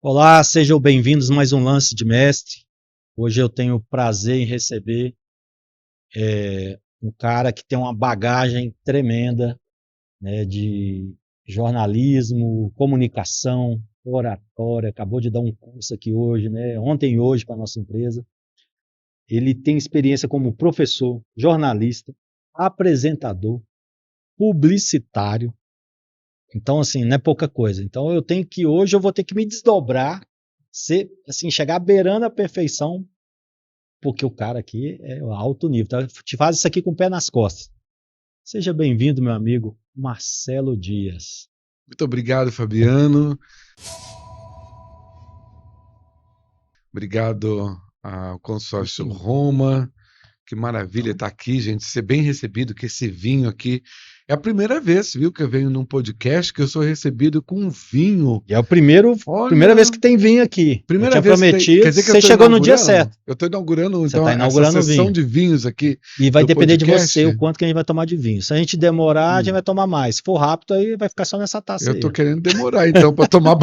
Olá, sejam bem-vindos a mais um Lance de Mestre. Hoje eu tenho o prazer em receber um cara que tem uma bagagem tremenda, né, de jornalismo, comunicação, oratória. Acabou de dar um curso aqui hoje, né, ontem e hoje para a nossa empresa. Ele tem experiência como professor, jornalista, apresentador, publicitário. Então, assim, não é pouca coisa. Então, hoje eu vou ter que me desdobrar, ser, assim, chegar beirando a perfeição, porque o cara aqui é alto nível, tá? Te faz isso aqui com o pé nas costas. Seja bem-vindo, meu amigo Marcelo Dias. Muito obrigado, Fabiano. Obrigado ao Consórcio Roma. Que maravilha estar aqui, gente. Ser bem recebido com esse vinho aqui. É a primeira vez, viu, que eu venho num podcast que eu sou recebido com um vinho. E é a primeira vez que tem vinho aqui. Primeira eu tinha vez prometido, quer dizer que você chegou no dia certo. Eu estou inaugurando, Você então, tá inaugurando essa sessão vinho. de vinhos aqui. E vai depender podcast. de você o quanto que a gente vai tomar de vinho. Se a gente demorar, a gente vai tomar mais. Se for rápido, aí vai ficar só nessa taça Eu aí. estou querendo demorar, então, para tomar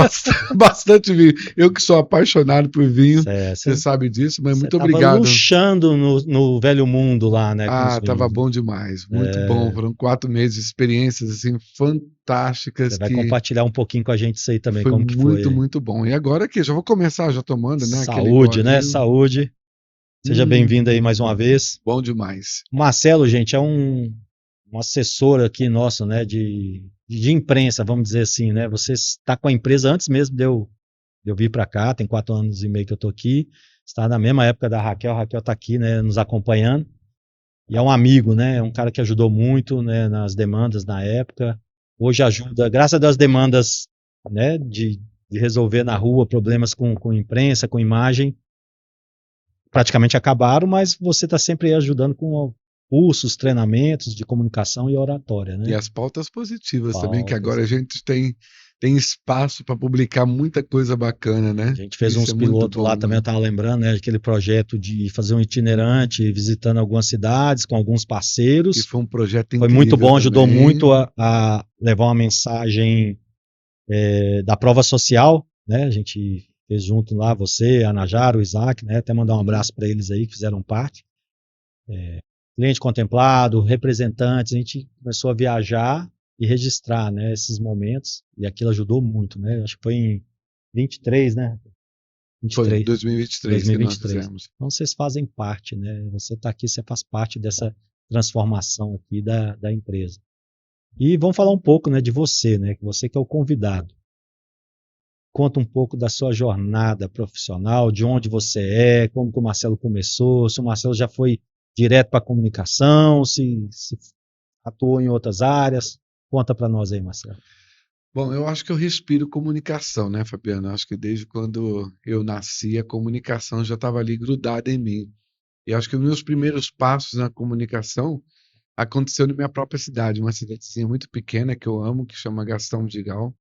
bastante vinho. Eu que sou apaixonado por vinho, você sabe disso, mas muito obrigado. Você luxando no velho mundo lá, né? Tava bom demais, muito bom. Foram 4 meses de experiências assim fantásticas. Você vai compartilhar um pouquinho com a gente isso aí também, como que foi. foi. Muito bom. E agora aqui, já vou começar já tomando, né? Saúde, né? Saúde. Seja bem-vindo aí mais uma vez. Bom demais. O Marcelo, gente, é um assessor aqui nosso, né? De imprensa, vamos dizer assim, né? Você está com a empresa antes mesmo de eu vir para cá, tem 4 anos e meio que eu estou aqui. Está na mesma época da Raquel. A Raquel está aqui, né? Nos acompanhando. E é um amigo, né? É um cara que ajudou muito, né, nas demandas na época. Hoje ajuda, graças a Deus, demandas, né, de resolver na rua problemas com imprensa, com imagem, praticamente acabaram, mas você está sempre aí ajudando com cursos, treinamentos de comunicação e oratória, né? E as pautas positivas também, que agora a gente tem espaço para publicar muita coisa bacana, né? A gente fez uns pilotos lá também, eu estava lembrando, né? Aquele projeto de fazer um itinerante, visitando algumas cidades, com alguns parceiros. Que foi um projeto incrível. Foi muito bom, ajudou muito a levar uma mensagem da prova social, né? A gente fez junto lá, você, a Najara, o Isaac, né? Até mandar um abraço para eles aí que fizeram parte. Cliente contemplado, representantes, a gente começou a viajar e registrar, né, esses momentos, e aquilo ajudou muito, né? Acho que foi em 23, né? 23. Foi 2023 que nós fizemos. Então vocês fazem parte, né? Você está aqui, você faz parte dessa transformação aqui da empresa. E vamos falar um pouco, né, de você, né? Você que é o convidado. Conta um pouco da sua jornada profissional, de onde você é, como que o Marcelo começou, se o Marcelo já foi direto para a comunicação, se atuou em outras áreas. Conta para nós aí, Marcelo. Bom, eu acho que eu respiro comunicação, né, Fabiano? Eu acho que desde quando eu nasci, a comunicação já estava ali grudada em mim. E acho que os meus primeiros passos na comunicação aconteceu na minha própria cidade, uma cidadezinha muito pequena que eu amo, que chama Gastão de Gal,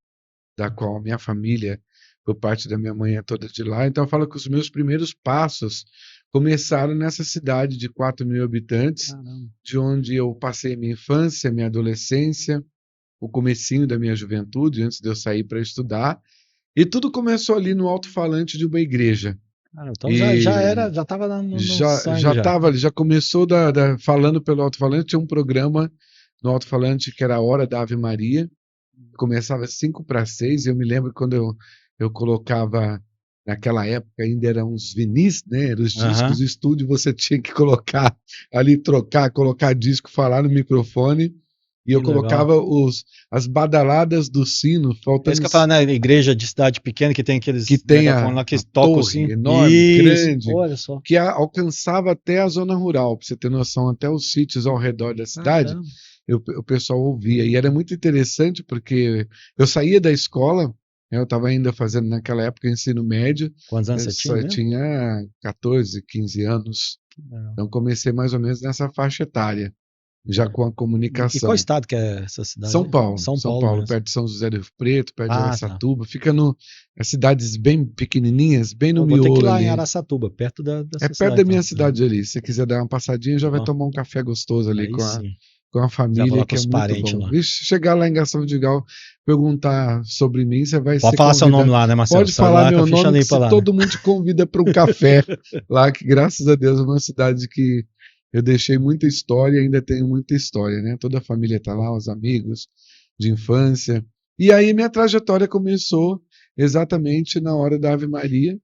da qual a minha família, por parte da minha mãe, é toda de lá. Então eu falo que os meus primeiros passos começaram nessa cidade de 4.000 habitantes, de onde eu passei minha infância, minha adolescência, o comecinho da minha juventude, antes de eu sair para estudar. E tudo começou ali no alto-falante de uma igreja. Então já estava no sangue. Já começou falando pelo alto-falante. Tinha um programa no alto-falante que era a Hora da Ave Maria. Começava 5:06, e eu me lembro quando eu colocava, naquela época ainda eram uns vinis, né? Eram os discos de estúdio, você tinha que colocar ali, colocar disco, falar no microfone. E eu colocava as badaladas do sino, faltando. É isso que eu falo, né? Igreja de cidade pequena que tem aqueles megafones lá que tocam assim. Enorme, grande, olha só. que alcançava até a zona rural, para você ter noção, até os sítios ao redor da cidade. O pessoal ouvia. E era muito interessante porque eu saía da escola, eu estava ainda fazendo naquela época ensino médio. Quantos anos você tinha? Eu tinha 14, 15 anos. Então comecei mais ou menos nessa faixa etária, já com a comunicação. E qual estado que é essa cidade? São Paulo, perto de São José do Rio Preto, perto de Araçatuba. Fica as cidades bem pequenininhas, bem no miolo. Vou ter que ir lá ali. Em Araçatuba, perto da perto da minha cidade ali. Se você quiser dar uma passadinha, já vai tomar um café gostoso ali com a Já família, falar com que é os muito parentes bom. lá. Vixe, chegar lá em Gastão de Vidigal, perguntar sobre mim, você vai Pode ser falar seu nome convidado. lá, né, Marcelo? Pode Sai falar lá com a meu ficha nome, que limpa se lá, né? todo mundo te convida para um café lá, que graças a Deus é uma cidade que eu deixei muita história e ainda tenho muita história, né? Toda a família está lá, os amigos de infância. E aí minha trajetória começou exatamente na hora da Ave Maria,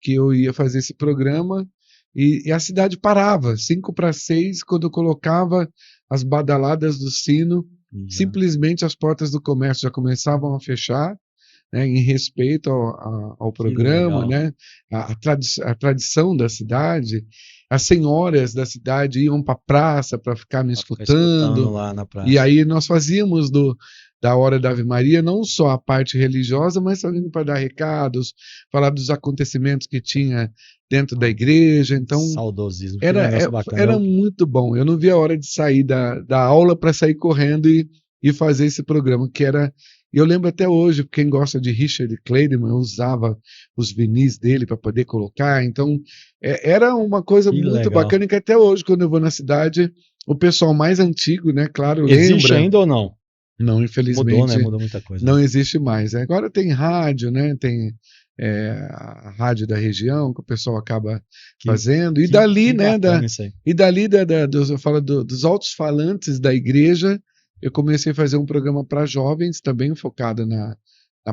que eu ia fazer esse programa, e a cidade parava, 5 para 6, quando eu colocava as badaladas do sino, Já. simplesmente as portas do comércio já começavam a fechar, né, em respeito ao Que programa, legal. né, a tradição da cidade. As senhoras da cidade iam para a praça para ficar me Pra ficar escutando escutando, lá na e praça. aí nós fazíamos da hora da Ave Maria não só a parte religiosa, mas também para dar recados, falar dos acontecimentos que tinha dentro da igreja. Então, Saudosismo, que era, negócio bacana. era muito bom. Eu não via a hora de sair da aula para sair correndo e fazer esse programa, que era. Eu lembro até hoje, quem gosta de Richard Clayderman usava os vinis dele para poder colocar. Então, era uma coisa Que muito legal. bacana, que até hoje, quando eu vou na cidade, o pessoal mais antigo, né, claro, Existe lembra. ainda ou não? Não, Mudou, né? infelizmente, Mudou muita coisa, não né? existe mais. Agora tem rádio, né? Tem a rádio da região que o pessoal acaba Que, fazendo. E que, dali, que né? bacana isso aí. E dali eu falo dos altos-falantes da igreja, eu comecei a fazer um programa para jovens, também focado na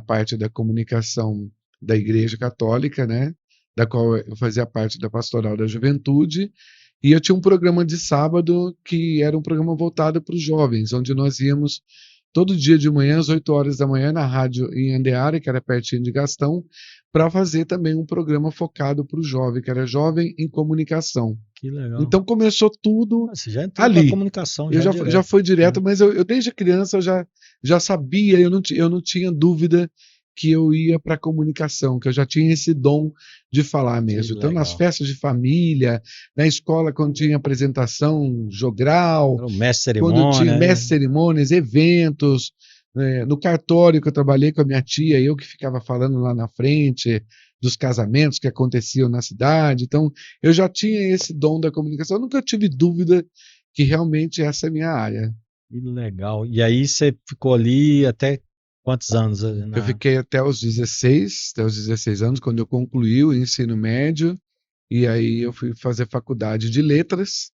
parte da comunicação da Igreja Católica, né? Da qual eu fazia parte da Pastoral da Juventude. E eu tinha um programa de sábado que era um programa voltado para os jovens, onde nós íamos todo dia de manhã, às 8 horas da manhã, na rádio em Andeara, que era pertinho de Gastão, para fazer também um programa focado para o jovem, que era Jovem em Comunicação. Que legal. Então começou tudo Você já entrou pra ali. comunicação Eu já já direto, fui direto, né? mas eu desde criança eu já sabia, eu não tinha dúvida que eu ia para a comunicação, que eu já tinha esse dom de falar Que mesmo. Então, nas legal. festas de família, na escola, quando tinha apresentação jogral, Era o mestre quando tinha cerimônia, mestre cerimônias, eventos, no cartório que eu trabalhei com a minha tia, eu que ficava falando lá na frente dos casamentos que aconteciam na cidade. Então, eu já tinha esse dom da comunicação. Eu nunca tive dúvida que realmente essa é a minha área. que legal. E aí você ficou ali até quantos anos? Eu fiquei até os 16 anos, quando eu concluí o ensino médio, e aí eu fui fazer faculdade de letras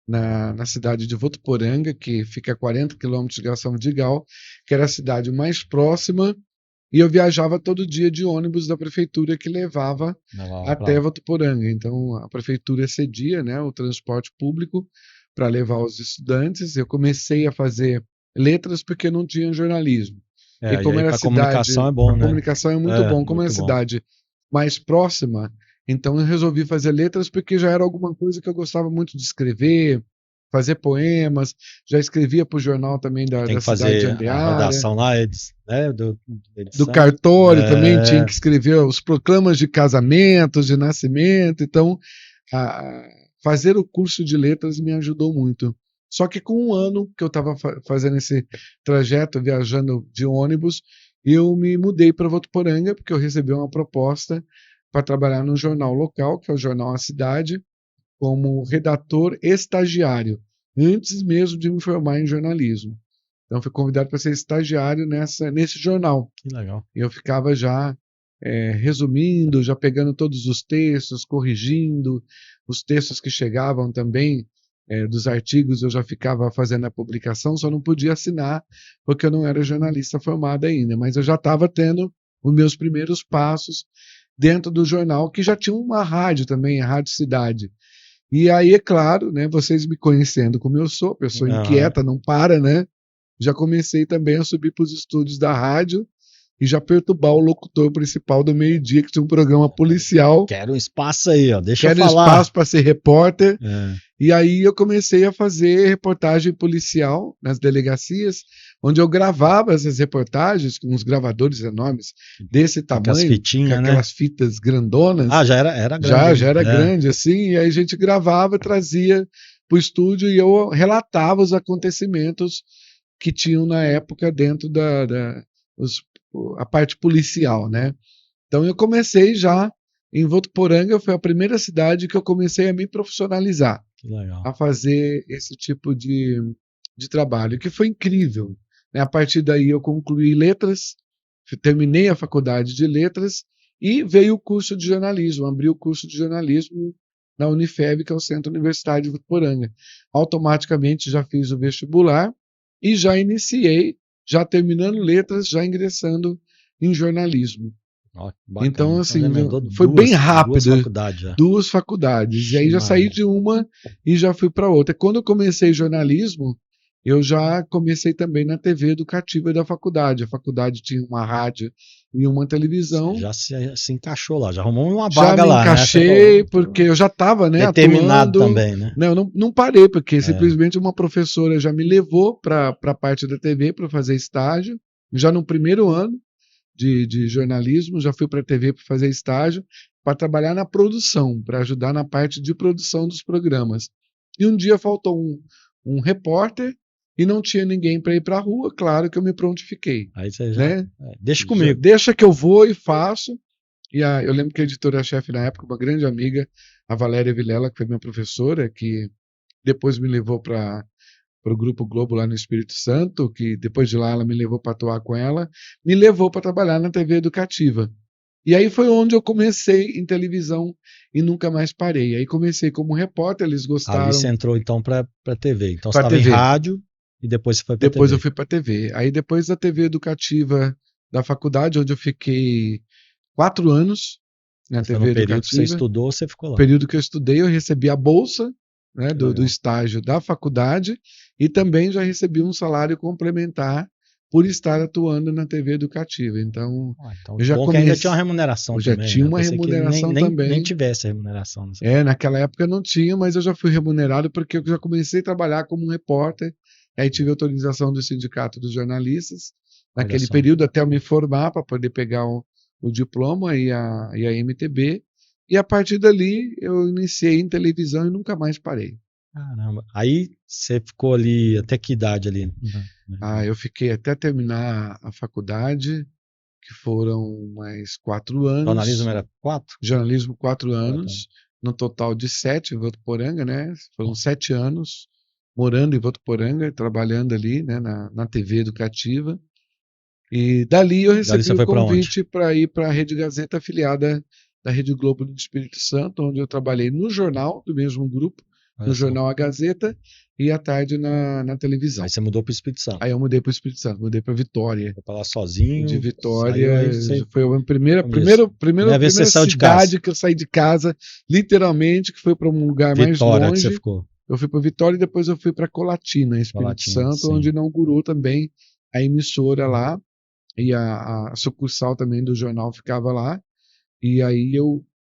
na cidade de Votuporanga, que fica a 40 quilômetros de Gastão de Gal, que era a cidade mais próxima, e eu viajava todo dia de ônibus da prefeitura que levava até Votuporanga. Então a prefeitura cedia, né, o transporte público para levar os estudantes. Eu comecei a fazer letras porque não tinha jornalismo. E E como aí era a para comunicação cidade, é a bom, né? comunicação é muito bom, como era a Muito bom. cidade mais próxima, então eu resolvi fazer letras porque já era alguma coisa que eu gostava muito de escrever, fazer poemas, já escrevia para o jornal também Tem da que cidade de fazer a Andeara, redação lá, né, da do edição. cartório também tinha É, que escrever os proclamas de casamentos, de nascimento, então a- fazer o curso de letras me ajudou muito. Só que com um ano que eu estava fazendo esse trajeto, viajando de ônibus, eu me mudei para Votuporanga, porque eu recebi uma proposta para trabalhar no jornal local, que é o Jornal A Cidade, como redator estagiário, antes mesmo de me formar em jornalismo. Então, fui convidado para ser estagiário nesse jornal. que legal. Eu ficava já resumindo, já pegando todos os textos, corrigindo os textos que chegavam também dos artigos, eu já ficava fazendo a publicação, só não podia assinar porque eu não era jornalista formado ainda, mas eu já estava tendo os meus primeiros passos dentro do jornal, que já tinha uma rádio também, a Rádio Cidade. E aí, é claro, né, vocês me conhecendo como eu sou, pessoa Aham. inquieta, não para, né? Já comecei também a subir para os estúdios da rádio e já perturbar o locutor principal do meio-dia, que tinha um programa policial, Quero um espaço aí, ó. Deixa que eu era um falar. espaço para ser repórter. É, E aí eu comecei a fazer reportagem policial nas delegacias, onde eu gravava essas reportagens com uns gravadores enormes desse com as tamanho, com fitinhas, né? aquelas fitas grandonas. Era grande. Já era É, grande assim, e aí a gente gravava, trazia para o estúdio e eu relatava os acontecimentos que tinham na época dentro os, a parte policial, né? Então eu comecei já em Votuporanga, foi a primeira cidade que eu comecei a me profissionalizar, que legal. a fazer esse tipo de trabalho, que foi incrível, né? A partir daí eu concluí letras, terminei a faculdade de letras e veio o curso de jornalismo, abri o curso de jornalismo na Unifeb, que é o Centro Universitário de Votuporanga. Automaticamente já fiz o vestibular e já iniciei, já terminando letras, já ingressando em jornalismo. Ó, que Então, bacana. Então assim, já emendou foi bem duas rápido, faculdades já. duas faculdades. E Ixi, aí já saí Maria. de uma e já fui para outra. Quando eu comecei jornalismo, eu já comecei também na TV educativa da faculdade. A faculdade tinha uma rádio e uma Você televisão. já se encaixou lá, já arrumou uma Já vaga me lá, né? Você encaixei, falou, porque eu já estava, né, determinado atuando. também, né? Não parei, porque É, simplesmente uma professora já me levou para a parte da TV para fazer estágio, já no primeiro ano de jornalismo, já fui para a TV para fazer estágio, para trabalhar na produção, para ajudar na parte de produção dos programas. E um dia faltou um repórter e não tinha ninguém para ir para a rua, claro que eu me prontifiquei, aí você já. né? Deixa comigo. Deixa que eu vou e faço. Eu lembro que a editora-chefe na época, uma grande amiga, a Valéria Vilela, que foi minha professora, que depois me levou para o Grupo Globo lá no Espírito Santo, que depois de lá ela me levou para atuar com ela, me levou para trabalhar na TV educativa. E aí foi onde eu comecei em televisão e nunca mais parei. Aí comecei como repórter, eles Ali você gostaram entrou então para TV. Então você para estava em TV. rádio e depois você foi para Depois eu TV. fui para TV. Aí depois da TV educativa da faculdade, onde eu fiquei 4 anos na Foi no TV período que você educativa, estudou, você ficou lá. período que eu estudei, eu recebi a bolsa, né, Que do legal. estágio da faculdade e também já recebi um salário complementar por estar atuando na TV educativa. Então, Então, eu já bom que ainda tinha uma comecei, remuneração eu já também, tinha né? Eu uma pensei que nem, remuneração nem, nem também. tivesse remuneração. Naquela época não tinha, mas eu já fui remunerado porque eu já comecei a trabalhar como repórter. Aí tive autorização do Sindicato dos Jornalistas, Olha naquele só. período até eu me formar para poder pegar o diploma e a MTB. E a partir dali eu iniciei em televisão e nunca mais parei. Caramba. Aí você ficou ali, até que idade ali? Eu fiquei até terminar a faculdade, que foram mais 4 Jornalismo anos. era 4? Jornalismo, 4 4 anos. anos, no total de 7 em Votuporanga, né? Foram 7 anos morando em Votuporanga, trabalhando ali, né, na TV educativa. E dali eu Dali você recebi o foi para onde? convite para ir para a Rede Gazeta, afiliada da Rede Globo do Espírito Santo, onde eu trabalhei no jornal do mesmo grupo, no Olha só. jornal A Gazeta, e à tarde na televisão. Aí você mudou para o Espírito Santo. Aí eu mudei para o Espírito Santo, mudei para Vitória. Foi para lá E de sozinho, Vitória saiu, aí você foi a começou. Primeira vez que você primeira saiu de casa. cidade que eu saí de casa, literalmente, que foi para um lugar mais Vitória que você longe. ficou. Eu fui para Vitória e depois eu fui para Colatina, Espírito Colatina, Santo, sim. onde inaugurou também a emissora lá. E a sucursal também do jornal ficava lá. E aí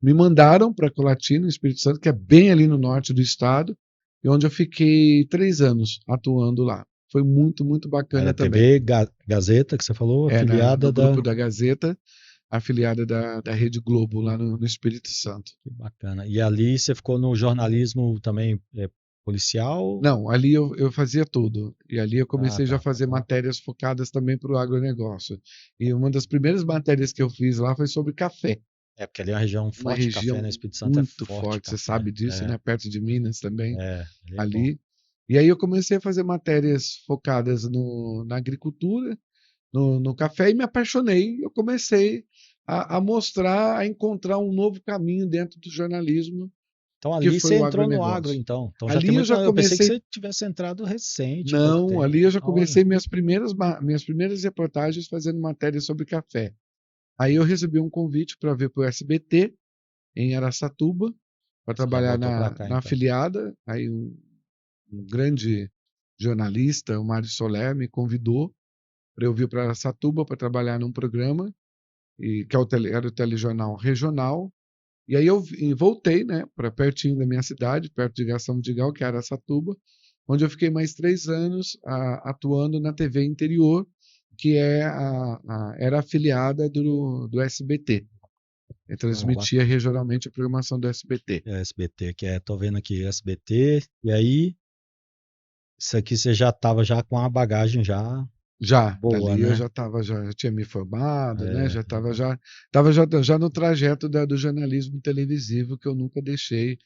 me mandaram para Colatina, Espírito Santo, que é bem ali no norte do estado, e onde eu fiquei 3 anos atuando lá. Foi muito, muito bacana Era também. TV Gazeta, que você falou, afiliada No da. grupo da Gazeta, afiliada da Rede Globo, lá no Espírito Santo. Que bacana. E ali você ficou no jornalismo também policial? Não, ali eu fazia tudo. E ali eu comecei já a Tá. fazer matérias focadas também para o agronegócio. E uma das primeiras matérias que eu fiz lá foi sobre café. Porque ali é uma região Uma forte de café, região né? Espírito Santo é muito forte forte, você café. sabe disso, né? Perto de Minas também, Ali é bom. ali. E aí eu comecei a fazer matérias focadas na agricultura, no café, e me apaixonei. Eu comecei a mostrar, a encontrar um novo caminho dentro do jornalismo, Então que ali foi você o entrou no agro, agronegócio. então. Então já tem Ali eu muito. já Eu pensei que comecei. você tivesse entrado recente, pouco Não, tempo. ali eu já Olha, comecei minhas primeiras reportagens fazendo matérias sobre café. Aí eu recebi um convite para vir para o SBT, em Araçatuba, para você já trabalhar voltou para cá, na então. afiliada. Aí um grande jornalista, o Mário Soler, me convidou para eu vir para Araçatuba para trabalhar num programa, que era o telejornal regional. E aí eu voltei, né, para pertinho da minha cidade, perto de Gação Vidigal, que é Araçatuba, onde eu fiquei mais 3 anos atuando na TV interior, que era afiliada do SBT. Eu transmitia regionalmente a programação do SBT. SBT, tô vendo aqui, SBT, e aí, isso aqui você já estava já com a bagagem já boa, Dali eu né? já tinha me formado, né? Já estava já no trajeto do jornalismo televisivo, que eu nunca deixei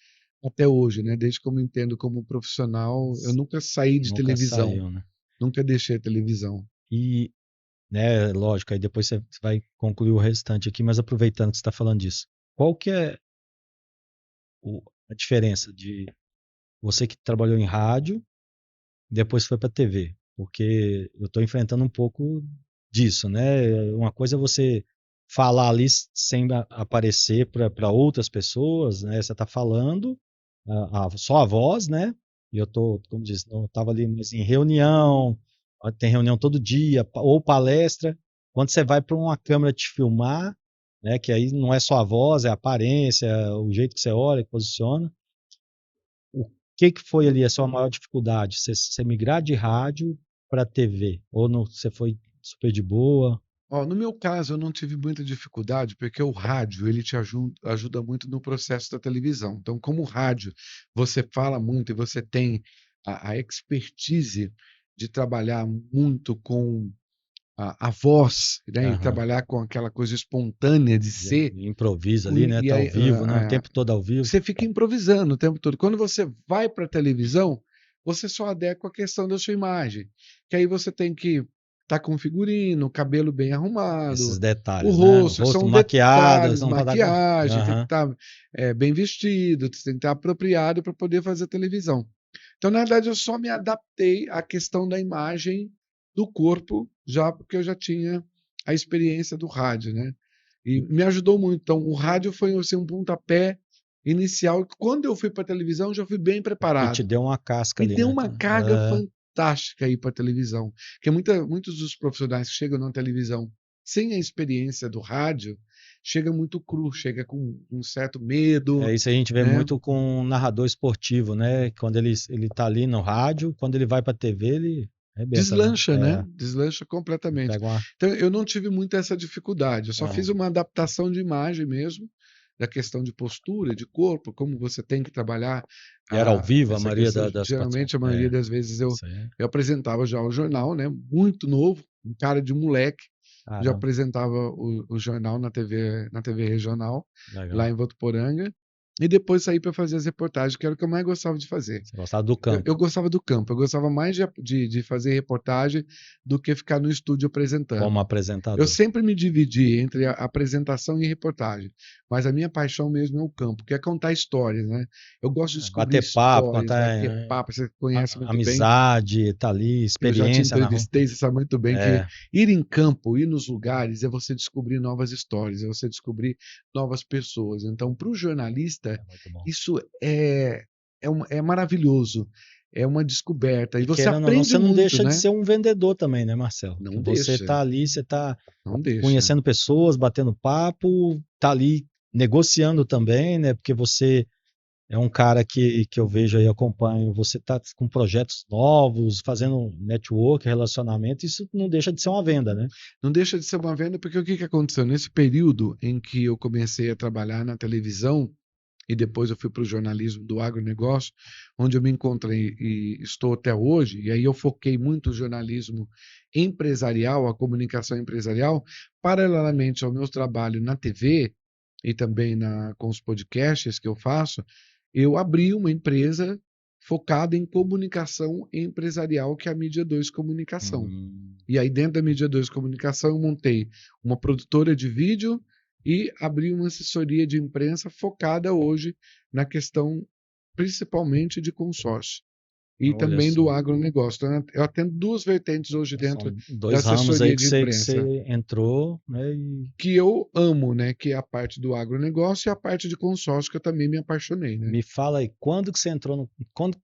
até hoje, né? Desde que eu me entendo como profissional, eu nunca saí de Nunca televisão, saiu, né? nunca deixei a televisão. E, né, lógico, aí depois você vai concluir o restante aqui, mas aproveitando que você está falando disso, qual que é a diferença de você que trabalhou em rádio, depois foi para TV? Porque eu estou enfrentando um pouco disso, né? Uma coisa é você falar ali sem aparecer para outras pessoas, né? Você está falando só a voz, né? E eu tô, como disse, não estava ali mais em reunião, tem reunião todo dia, ou palestra. Quando você vai para uma câmera te filmar, né? Que aí não é só a voz, é a aparência, o jeito que você olha, que posiciona. O que foi ali a sua maior dificuldade? Você migrar de rádio para TV? Ou não, você foi super de boa? Ó, no meu caso, eu não tive muita dificuldade, porque o rádio, ele te ajuda muito no processo da televisão. Então, como o rádio, você fala muito e você tem a expertise de trabalhar muito com a voz, né, e Aham. trabalhar com aquela coisa espontânea de ser, Improvisa ali, né? e Tá ao aí, vivo, né? O tempo todo ao vivo. você fica improvisando o tempo todo. Quando você vai para a televisão, você só adequa a questão da sua imagem, que aí você tem que estar com figurino, cabelo bem Esses arrumado, o detalhes, né? O rosto, rosto são maquiado, detalhes, você não pode dar. maquiagem, tem que Aham. estar bem vestido, tem que estar apropriado para poder fazer televisão. Então, na verdade, eu só me adaptei à questão da imagem do corpo, já porque eu já tinha a experiência do rádio, né? E me ajudou muito. Então, o rádio foi assim, um pontapé inicial. Quando eu fui para a televisão, eu já fui bem Que te preparado. deu uma casca Me ali, deu né? uma carga fantástica aí para a televisão. Porque muitos dos profissionais que chegam na televisão sem a experiência do rádio, chega muito cru, chega com um certo medo, Isso a gente vê né? muito com um narrador esportivo, né? Quando ele tá ali no rádio, quando ele vai pra TV, ele arrebenta, né? Deslancha, né? Deslancha completamente. Pega uma. Então, eu não tive muito essa dificuldade. Eu só fiz Aham. uma adaptação de imagem mesmo, da questão de postura, de corpo, como você tem que trabalhar E era ao vivo a essa maioria questão. das participações. Geralmente, a maioria das vezes Isso aí. eu apresentava já o jornal, né? Muito novo, um cara de moleque, já Caramba, apresentava o jornal na TV regional, lá legal. em Votuporanga, e depois saí para fazer as reportagens, que era o que eu mais gostava de fazer. Você gostava do Eu campo, gostava do campo, eu gostava mais de fazer reportagem do que ficar no estúdio como apresentando. Eu apresentador. sempre me dividi entre a apresentação e reportagem, mas a minha paixão mesmo é o campo, que é contar histórias, né? Eu gosto de descobrir Bater papo, histórias, contar bater papo, você conhece muito bem, amizade, tá ali, que eu já te experiência na rua. entrevistei, você sabe muito bem que É, ir em campo, ir nos lugares, é você descobrir novas histórias, é você descobrir novas pessoas. Então, para o jornalista, é muito bom. isso é maravilhoso, é uma descoberta, e E você querendo ou não, aprende você não muito, deixa de né? ser um vendedor também, né, Marcelo? Que Não você deixa, tá ali, você tá não deixa. conhecendo pessoas, batendo papo, tá ali negociando também, né? Porque você é um cara que eu vejo aí, acompanho, você tá com projetos novos, fazendo network, relacionamento, isso não deixa de ser uma venda, né? Não deixa de ser uma venda, porque o que que aconteceu? Nesse período em que eu comecei a trabalhar na televisão, e depois eu fui para o jornalismo do agronegócio, onde eu me encontrei e estou até hoje, e aí eu foquei muito o jornalismo empresarial, a comunicação empresarial, paralelamente ao meu trabalho na TV e também com os podcasts que eu faço, eu abri uma empresa focada em comunicação empresarial, que é a Mídia 2 Comunicação. Hum, E aí, dentro da Mídia 2 Comunicação, eu montei uma produtora de vídeo e abri uma assessoria de imprensa focada hoje na questão principalmente de consórcio e olha também do só. agronegócio. Então, eu atendo duas vertentes hoje dentro São da dois ramos aí assessoria de que imprensa, você entrou, né? E que eu amo, né? Que é a parte do agronegócio e a parte de consórcio, que eu também me apaixonei, né? me fala aí, quando que você entrou no.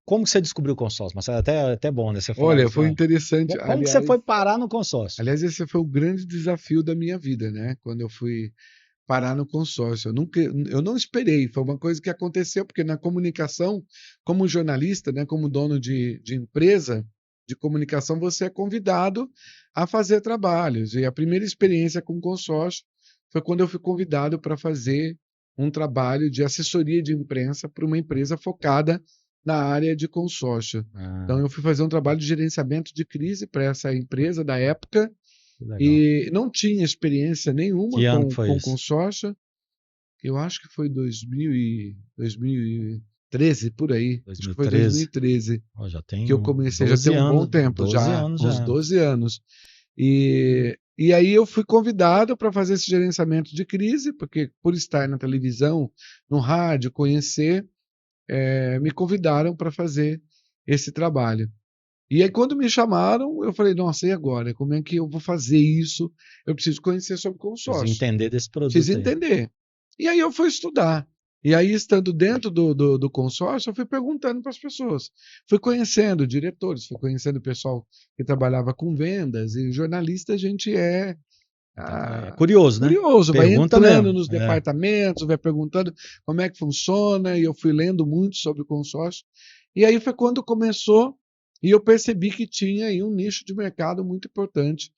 Como que você descobriu o consórcio? Mas é até bom, né? Você falar Olha, isso. foi interessante. Como que você foi parar no consórcio? Esse foi o grande desafio da minha vida, né? Quando eu fui parar no consórcio. Eu não esperei, foi uma coisa que aconteceu, porque na comunicação, como jornalista, né, como dono de empresa de comunicação, você é convidado a fazer trabalhos. E a primeira experiência com consórcio foi quando eu fui convidado para fazer um trabalho de assessoria de imprensa para uma empresa focada na área de consórcio. Então, Ah, eu fui fazer um trabalho de gerenciamento de crise para essa empresa da época, que legal. e não tinha experiência nenhuma Que ano que foi com isso? consórcio. Eu acho que foi 2000 e 2013, por aí. Acho que foi 2013. 2013 Ó, já que eu tem comecei, já 12 tem um bom anos, tempo, 12 já anos uns já. 12 anos. E aí eu fui convidado para fazer esse gerenciamento de crise, porque por estar na televisão, no rádio, conhecer, me convidaram para fazer esse trabalho. E aí quando me chamaram, eu falei, nossa, e agora? Como é que eu vou fazer isso? Eu preciso conhecer sobre Preciso consórcio. entender desse Preciso produto aí. entender. E aí eu fui estudar. E aí, estando dentro do consórcio, eu fui perguntando para as pessoas. Fui conhecendo diretores, fui conhecendo o pessoal que trabalhava com vendas. E jornalista, a gente é É curioso, né? curioso, vai Pergunta entrando mesmo. nos É, departamentos, vai perguntando como é que funciona. E eu fui lendo muito sobre o consórcio. E aí foi quando começou, e eu percebi que tinha aí um nicho de mercado muito importante,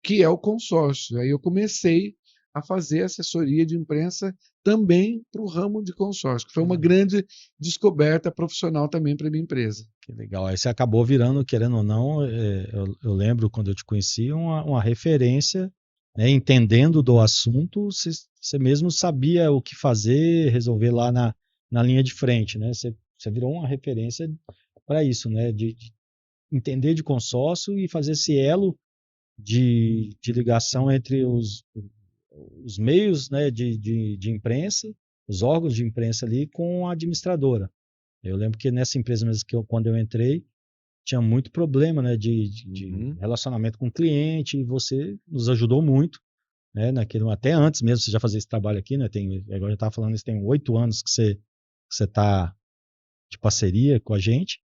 que é o consórcio. Aí eu comecei a fazer assessoria de imprensa também para o ramo de consórcio, que foi uma grande descoberta profissional também para a minha empresa. que legal. Aí você acabou virando, querendo ou não, eu lembro quando eu te conheci, uma referência, né, entendendo do assunto, você mesmo sabia o que fazer, resolver lá na linha de frente, né? Você virou uma referência para isso, né? De entender de consórcio e fazer esse elo de ligação entre os meios, né, de imprensa, os órgãos de imprensa ali com a administradora. Eu lembro que nessa empresa mesmo quando eu entrei, tinha muito problema, né, de relacionamento com o cliente, e você nos ajudou muito, né, até antes mesmo você já fazia esse trabalho aqui, né, agora eu estava falando, isso tem 8 anos que você está de parceria com a gente,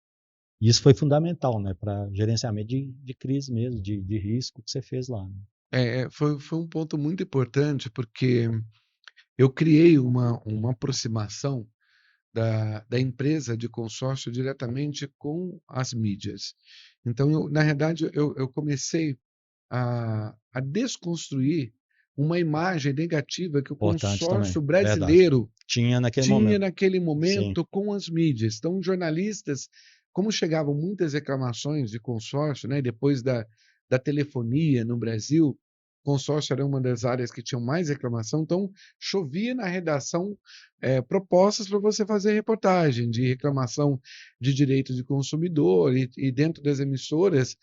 e isso foi fundamental, né, para gerenciamento de crise mesmo, de risco que você fez lá. Né? Foi um ponto muito importante, porque eu criei uma aproximação da empresa de consórcio diretamente com as mídias. Então, na realidade, eu comecei a desconstruir uma imagem negativa que o Importante também, consórcio verdade. brasileiro Tinha naquele tinha momento. naquele Sim, momento com as mídias. Então, jornalistas, como chegavam muitas reclamações de consórcio, né, depois da telefonia no Brasil, consórcio era uma das áreas que tinham mais reclamação, então chovia na redação propostas para você fazer reportagem de reclamação de direito de consumidor, e dentro das emissoras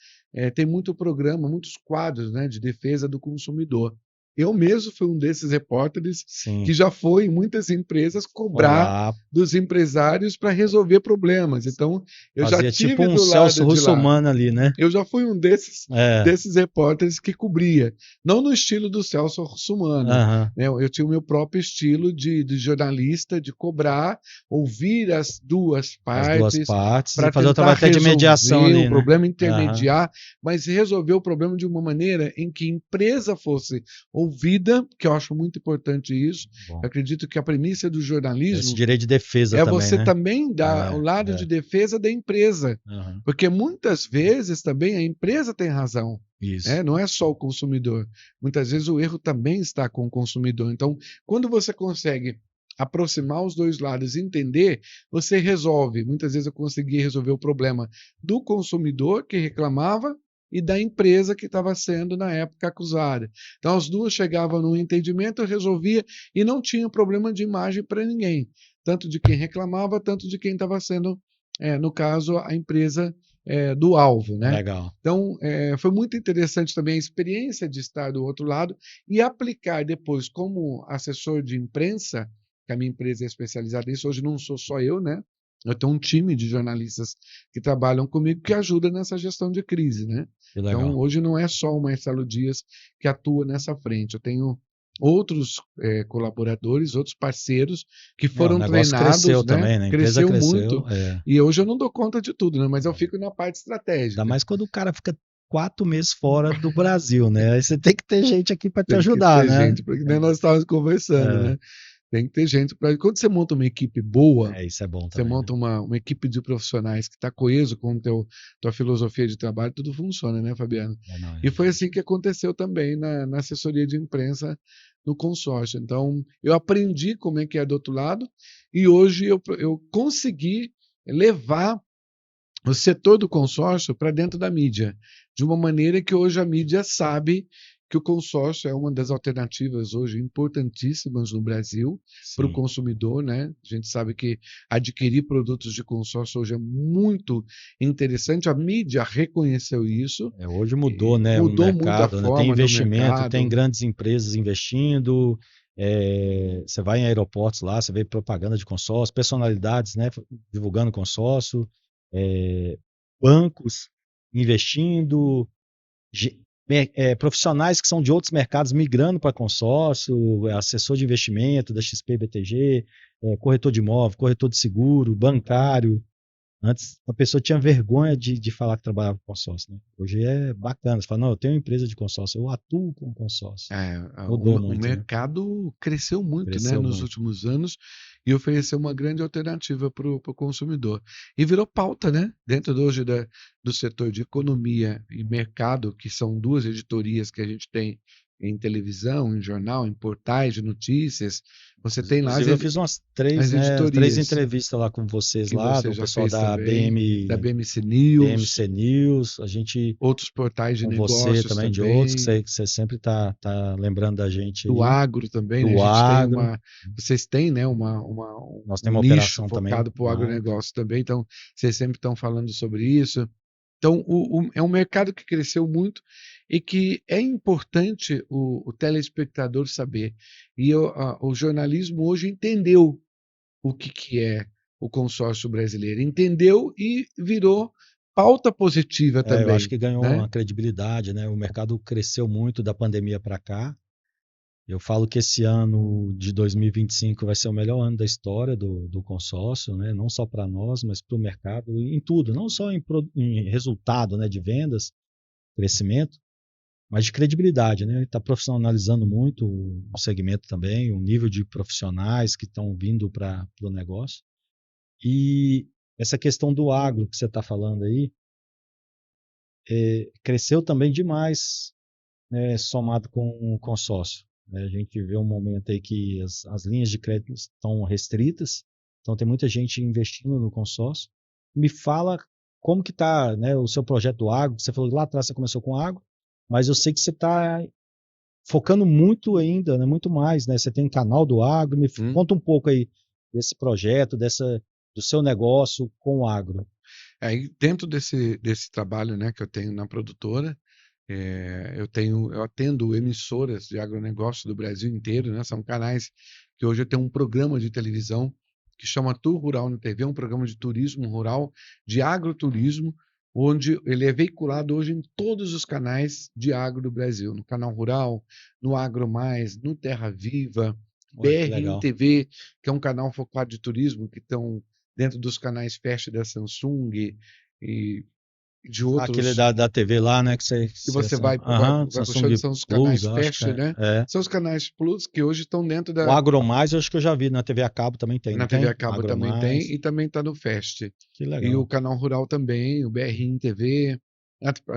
tem muito programa, muitos quadros, né, de defesa do consumidor. Eu mesmo fui um desses repórteres sim. que já foi em muitas empresas Foi cobrar lá, dos empresários para resolver problemas. Então, eu já fazia tipo tive um do Celso lado de lá. Russomano ali, né? Eu já fui um desses, É, desses repórteres que cobria, não no estilo do Celso Russomano, aham. né? Eu tinha o meu próprio estilo de jornalista, de cobrar, ouvir as duas As duas partes, partes e para fazer o tentar trabalho até de mediação resolver o ali, né? problema, Aham. intermediar, mas resolver o problema de uma maneira em que a empresa fosse ouvida, que eu acho muito importante isso. Bom. Eu acredito que a premissa do Esse jornalismo direito de defesa é também, você né? também dar o É, lado de é. defesa da empresa, Aham. porque muitas vezes também a empresa tem razão, Isso. né? Não é só o consumidor. Muitas vezes o erro também está com o consumidor. Então, quando você consegue aproximar os dois lados e entender, você resolve. Muitas vezes eu consegui resolver o problema do consumidor que reclamava e da empresa que estava sendo, na época, acusada. Então, as duas chegavam num entendimento, eu resolvia e não tinha problema de imagem para ninguém, tanto de quem reclamava, tanto de quem estava sendo, no caso, a empresa do alvo, né? Legal. Então, foi muito interessante também a experiência de estar do outro lado e aplicar depois como assessor de imprensa, que a minha empresa é especializada nisso. Hoje não sou só eu, né? Eu tenho um time de jornalistas que trabalham comigo que ajuda nessa gestão de crise, né? Que Então, legal. hoje não é só o Marcelo Dias que atua nessa frente. Eu tenho outros colaboradores, outros parceiros que É, o foram negócio cresceu treinados, né? também, né? A empresa Cresceu muito. cresceu. É. E hoje eu não dou conta de tudo, né? Mas eu fico na parte Ainda estratégica. mais quando o cara fica 4 meses fora do Brasil, né? Aí você tem que ter gente aqui para te Tem que ajudar, ter né? gente, porque nem nós estávamos conversando, É, né? Tem que ter gente para. Quando você monta uma equipe boa, isso é bom você também, né? monta uma equipe de profissionais que está coeso com tua filosofia de trabalho, tudo funciona, né, Fabiano? É, não, E foi assim que aconteceu também na assessoria de imprensa no consórcio. Então, eu aprendi como é que é do outro lado e hoje eu consegui levar o setor do consórcio para dentro da mídia, de uma maneira que hoje a mídia sabe que o consórcio é uma das alternativas hoje importantíssimas no Brasil para o Sim. consumidor, né? A gente sabe que adquirir produtos de consórcio hoje é muito interessante, a mídia reconheceu isso, Hoje mudou, né, o mudou muito a mercado, né? Tem forma do investimento, tem mercado. grandes empresas investindo. Você vai em aeroportos lá, você vê propaganda de consórcio, personalidades, né, divulgando consórcio, bancos investindo, profissionais que são de outros mercados migrando para consórcio, assessor de investimento da XP BTG, corretor de imóvel, corretor de seguro, bancário. Antes a pessoa tinha vergonha de falar que trabalhava com consórcio, né? Hoje é bacana. Você fala, não, eu tenho uma empresa de consórcio, eu atuo com consórcio. Mudou O muito, né? mercado cresceu muito, né, Cresceu nos muito. últimos anos e ofereceu uma grande alternativa para o consumidor. E virou pauta, né? Dentro hoje do setor de economia e mercado, que são duas editorias que a gente tem em televisão, em jornal, em portais de notícias, você tem lá Inclusive, eu fiz umas as três editorias entrevistas lá com vocês que lá, você do já pessoal fez da também, da BM, BMC News, BMC News, a gente, outros portais de com você negócios também, de outros, que também. você sempre tá lembrando da gente Do aí, agro também, né? A do gente tem agro. vocês têm, né, Nós um temos uma nicho operação também focado para o no agro. agronegócio também, então vocês sempre estão falando sobre isso. Então, é um mercado que cresceu muito e que é importante o telespectador saber. E o jornalismo hoje entendeu o que é o consórcio brasileiro, entendeu e virou pauta positiva Eu acho também, que ganhou né? uma credibilidade, né? O mercado cresceu muito da pandemia para cá. Eu falo que esse ano de 2025 vai ser o melhor ano da história do consórcio, né? Não só para nós, mas para o mercado, em tudo, não só em resultado, né, de vendas, crescimento, mas de credibilidade, né? Está profissionalizando muito o segmento também, o nível de profissionais que estão vindo para o negócio. E essa questão do agro que você está falando aí, cresceu também demais, né, somado com o consórcio, né? A gente vê um momento aí que as linhas de crédito estão restritas, então tem muita gente investindo no consórcio. Me fala como que está, né, o seu projeto do agro. Você falou que lá atrás você começou com agro, mas eu sei que você está focando muito ainda, né, muito mais, né? Você tem um canal do agro. Conta um pouco aí desse projeto, do seu negócio com o agro. Aí, dentro desse trabalho, né, que eu tenho na produtora, eu atendo emissoras de agronegócio do Brasil inteiro, né? São canais que hoje eu tenho um programa de televisão que chama Tour Rural na TV, um programa de turismo rural, de agroturismo, onde ele é veiculado hoje em todos os canais de agro do Brasil, no Canal Rural, no Agro Mais, no Terra Viva, Olha que BRM legal. TV, que é um canal focado de turismo, que estão dentro dos canais Fast da Samsung e de Aquele outros da TV lá, né? que você vai puxando, Samsung são os Plus, canais eu acho que Fast, né? é. São os canais Plus que hoje estão dentro O AgroMais eu acho que eu já vi, na TV a cabo também tem, na não TV a tem? cabo também tem AgroMais, e também está no Fast. que E o legal. canal Rural também, o BRM TV,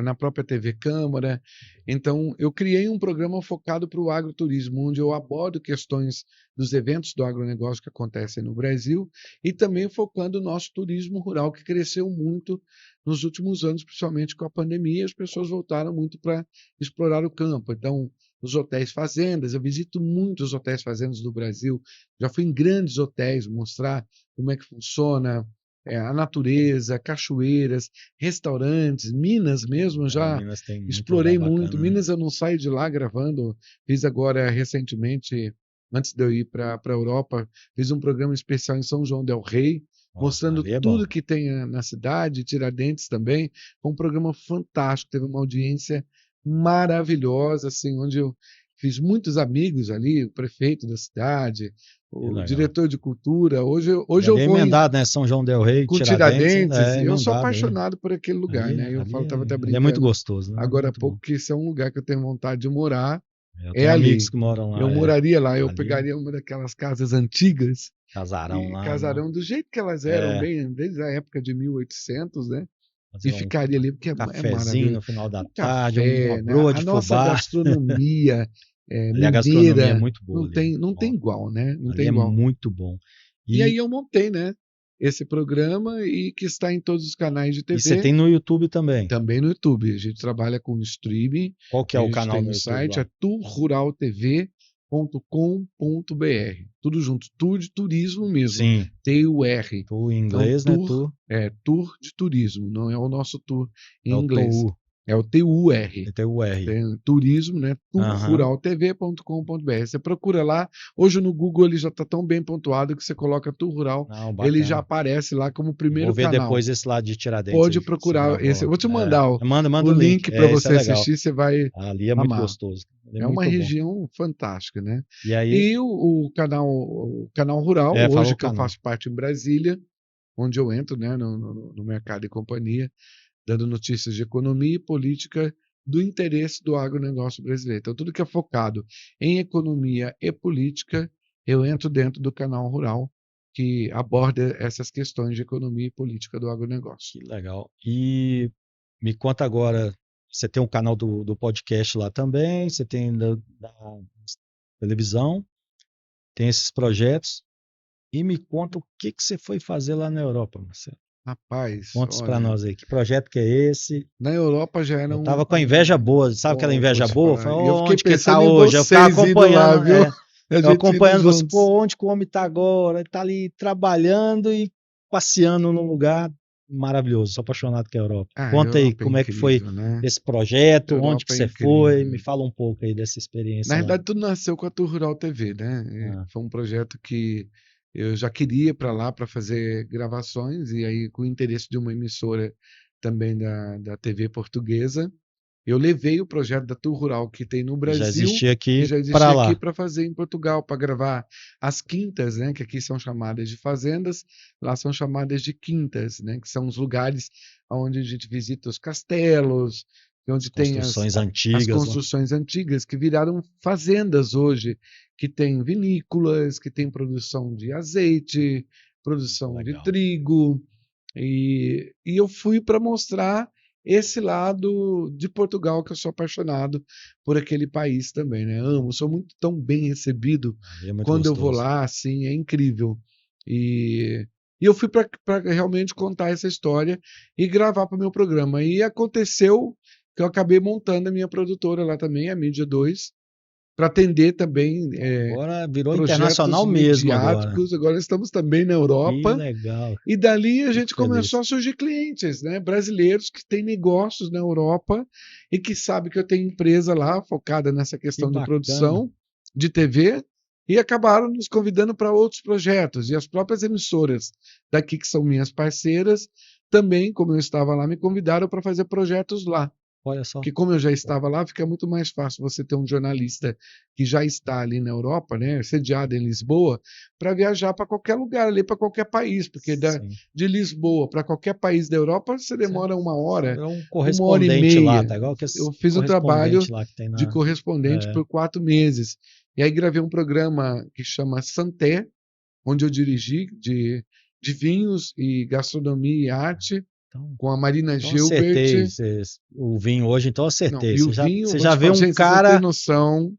na própria TV Câmara. Então, eu criei um programa focado para o agroturismo, onde eu abordo questões dos eventos do agronegócio que acontecem no Brasil e também focando o nosso turismo rural, que cresceu muito nos últimos anos, principalmente com a pandemia, as pessoas voltaram muito para explorar o campo. Então, os hotéis fazendas, eu visito muitos hotéis fazendas do Brasil, já fui em grandes hotéis mostrar como é que funciona a natureza, cachoeiras, restaurantes, Minas mesmo, eu já Minas tem muito lugar explorei muito. bacana, né? Minas eu não saio de lá gravando, fiz agora recentemente, antes de eu ir para a Europa, fiz um programa especial em São João del Rei, Nossa, mostrando ali é bom. tudo que tem na cidade, Tiradentes também. Foi um programa fantástico, teve uma audiência maravilhosa, assim, onde eu fiz muitos amigos ali, o prefeito da cidade, Que o legal. diretor de cultura. E Hoje ali eu é vou emendado, né? São João del Rei, com Tiradentes, Tiradentes, é e eu sou emendado ali. apaixonado por aquele lugar, né? Eu Ali estava até é muito brincando gostoso, né? agora há Muito bom. pouco que esse é um lugar que eu tenho vontade de morar, Eu é tenho amigos ali. que moram Eu lá, moraria lá, eu ali, pegaria uma daquelas casas antigas casarão e lá, não. casarão do jeito que elas eram, É, bem desde a época de 1800, né? E fazer um ficaria ali, porque é cafezinho maravilhoso. no final da Um tarde, uma café, né? broa A de nossa fubá. gastronomia Ali a gastronomia é mineira muito boa ali. não tem Ó, igual, né? Não ali tem é igual. muito bom. E aí E eu montei, né? esse programa e que está em todos os canais de E você TV, tem no YouTube também. também no YouTube. A gente trabalha com streaming. Qual que A é o gente canal tem no o YouTube site, lá? é turruraltv.com.br. Tudo junto, tour de turismo mesmo, Sim, T-U-R. tu em Então, inglês, né? Tu tour de turismo, não é o nosso tour é em o inglês. TOU, É o T-U-R. T-U-R. Tem turismo, né? Aham. turruraltv.com.br. Você procura lá. Hoje no Google ele já está tão bem pontuado que você coloca Tour Rural, Não, ele já bacana. aparece lá como Eu vou primeiro ver canal. depois esse lado de Tiradentes Pode aí que você procurar esse. gravou. Eu vou te mandar Manda o o link. link para Esse é você legal. assistir, você vai Ali é muito amar. gostoso. É É uma muito bom. região fantástica, né? E aí, E o canal Rural, fala hoje o que eu canal. faço parte em Brasília, onde eu entro, né, no mercado e companhia, dando notícias de economia e política do interesse do agronegócio brasileiro. Então, tudo que é focado em economia e política, eu entro dentro do canal Rural, que aborda essas questões de economia e política do agronegócio. Que legal. E me conta agora, você tem um canal do podcast lá também, você tem da televisão, tem esses projetos. E me conta o que que você foi fazer lá na Europa, Marcelo. Rapaz, Conta isso pra olha, nós aí. Que projeto que é esse? na Europa já era Eu tava com a inveja boa, sabe aquela vou inveja te boa? Eu falar. falei, E eu fiquei onde que ele tá pensando em hoje? Eu ficava vocês indo lá, acompanhando, viu? A eu gente indo acompanhando você, juntos. pô, onde que o homem tá agora? Ele tá ali trabalhando e passeando num lugar maravilhoso. Sou apaixonado com a Europa. Ah, a Conta aí Europa é como é que foi incrível, né? esse projeto, onde que Europa é você foi? incrível. Me fala um pouco aí dessa Na experiência lá. verdade, tudo nasceu com a Tour Rural TV, né? Ah, Foi um projeto que eu já queria ir para lá para fazer gravações, e aí, com o interesse de uma emissora também da TV portuguesa, eu levei o projeto da Tour Rural que tem no que já Brasil, existia que aqui já para existia aqui, lá. para fazer em Portugal, para gravar as quintas, né? Que aqui são chamadas de fazendas, lá são chamadas de quintas, né? Que são os lugares onde a gente visita os castelos, As onde tem construções as antigas lá. construções antigas que viraram fazendas hoje, que tem vinícolas, que tem produção de azeite, Muito produção de legal. trigo, e eu fui para mostrar esse lado de Portugal, que eu sou apaixonado por aquele país também, né? Amo, sou muito tão bem recebido Ali é muito quando eu vou gostoso. lá, assim, é incrível. E eu fui para realmente contar essa história e gravar para o meu programa. E aconteceu que eu acabei montando a minha produtora lá também, a Mídia 2, para atender também Agora virou projetos internacional mesmo agora. midiáticos. Agora estamos também na Que Europa. legal, E dali a fico gente começou feliz. a surgir clientes, né? Brasileiros que têm negócios na Europa e que sabem que eu tenho empresa lá focada nessa Que questão de bacana. produção de TV e acabaram nos convidando para outros projetos. E as próprias emissoras daqui, que são minhas parceiras, também, como eu estava lá, me convidaram para fazer projetos lá. Olha só. Que como eu já estava lá, fica muito mais fácil você ter um jornalista que já está ali na Europa, né, sediado em Lisboa, para viajar para qualquer lugar ali, para qualquer país, porque Sim. de Lisboa para qualquer país da Europa você demora Você virou um uma hora e correspondente lá, meia. tá igual que Eu esse fiz um trabalho correspondente lá que tem de na. correspondente É, por 4 meses. E aí gravei um programa que chama Santé, onde eu dirigi de vinhos e gastronomia e arte, então, com a Marina então Gilbert. acertei. O vinho hoje, então Não, acertei. e o vinho, eu Você vou já te vê falar, um gente, vocês não têm cara, noção,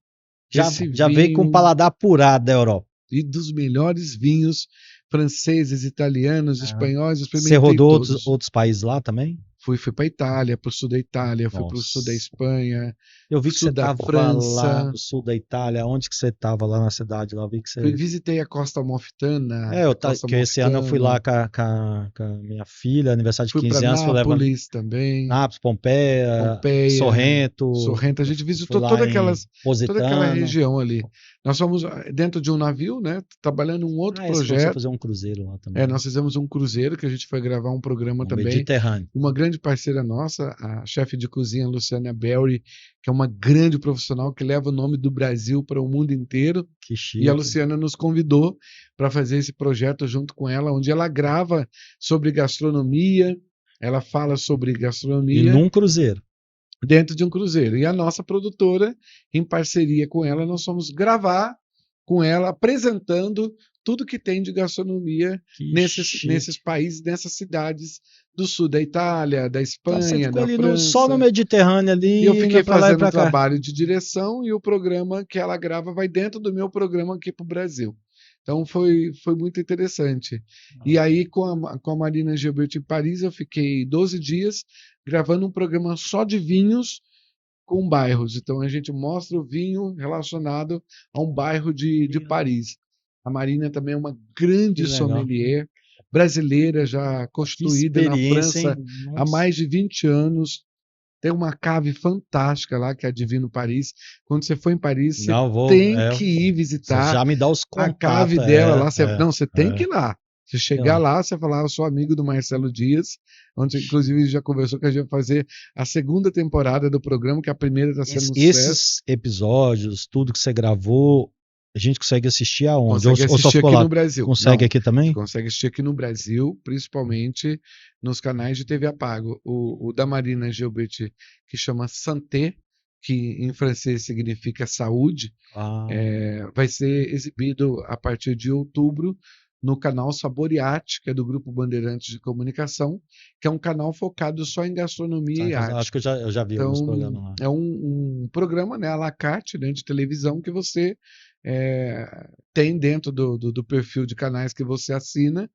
esse já veio com o vinho paladar apurado da Europa. e dos melhores vinhos franceses, italianos, Aham. espanhóis, eu Você experimentei rodou todos. outros países lá também? Fui para a Itália, para o sul da Itália, fui para o sul da Nossa. Espanha, Eu vi que você sul da estava lá França, no sul da Itália. Onde que você estava lá na cidade? Lá eu vi que você. visitei a Costa Amalfitana, a Costa Que esse ano eu fui lá Amalfitana, com a minha filha, aniversário de fui para 15 anos, fui levando Nápoles também, Nápoles, Pompeia, Pompeia, Sorrento, Sorrento. A gente eu fui visitou lá em toda aquela Positano. região ali. Nós fomos dentro de um navio, né, trabalhando um outro Ah, esse falou que você projeto. fazer um cruzeiro lá também, né? Nós fizemos um cruzeiro que a gente foi gravar um programa No também. Mediterrâneo. Uma grande parceira nossa, a chefe de cozinha Luciana Berry, que é uma grande profissional que leva o nome do Brasil para o mundo inteiro. Que E a chique. Luciana nos convidou para fazer esse projeto junto com ela, onde ela grava sobre gastronomia, ela fala sobre E gastronomia num cruzeiro. dentro de um cruzeiro. E a nossa produtora, em parceria com ela, nós fomos gravar com ela, apresentando tudo que tem de gastronomia Que nesses chique. países, nessas cidades do sul da Itália, da Então você Espanha, ficou da ali só no França. Mediterrâneo E eu ali, indo fiquei pra lá e fazendo um pra cá. trabalho de direção, e o programa que ela grava vai dentro do meu programa aqui para o Brasil. Então foi muito interessante. E aí, com a Marina Gilbert em Paris, eu fiquei 12 dias gravando um programa só de vinhos com bairros. Então a gente mostra o vinho relacionado a um bairro de Paris. A Marina também é uma Que grande legal. sommelier brasileira, já Que constituída na experiência, França hein? há Nossa. mais de 20 anos. Tem uma cave fantástica lá, que é a Divino Paris. Quando você for em Paris, você Não, tem que ir você visitar já me dá os a cave contatos, dela lá. Não, você tem que é, ir lá. Você sei chegar lá. lá, você falar, eu sou amigo do Marcelo Dias, onde inclusive já conversou que a gente vai fazer a segunda temporada do programa, que a primeira está sendo um sucesso. Esses episódios, tudo que você gravou, a gente consegue assistir aonde? Consegue Ou só assistir ficou aqui lá? no Brasil. Consegue Não, aqui também? consegue assistir aqui no Brasil, principalmente nos canais de TV a pago. O da Marina Gilbert, que chama Santé, que em francês significa saúde, Ah, vai ser exibido a partir de outubro no canal Saboreate, que é do Grupo Bandeirantes de Comunicação, que é um canal focado só em gastronomia e acho arte. que eu já vi alguns Então, programas lá. é um programa, né, à la carte, né, de televisão que você tem dentro do perfil de canais que você assina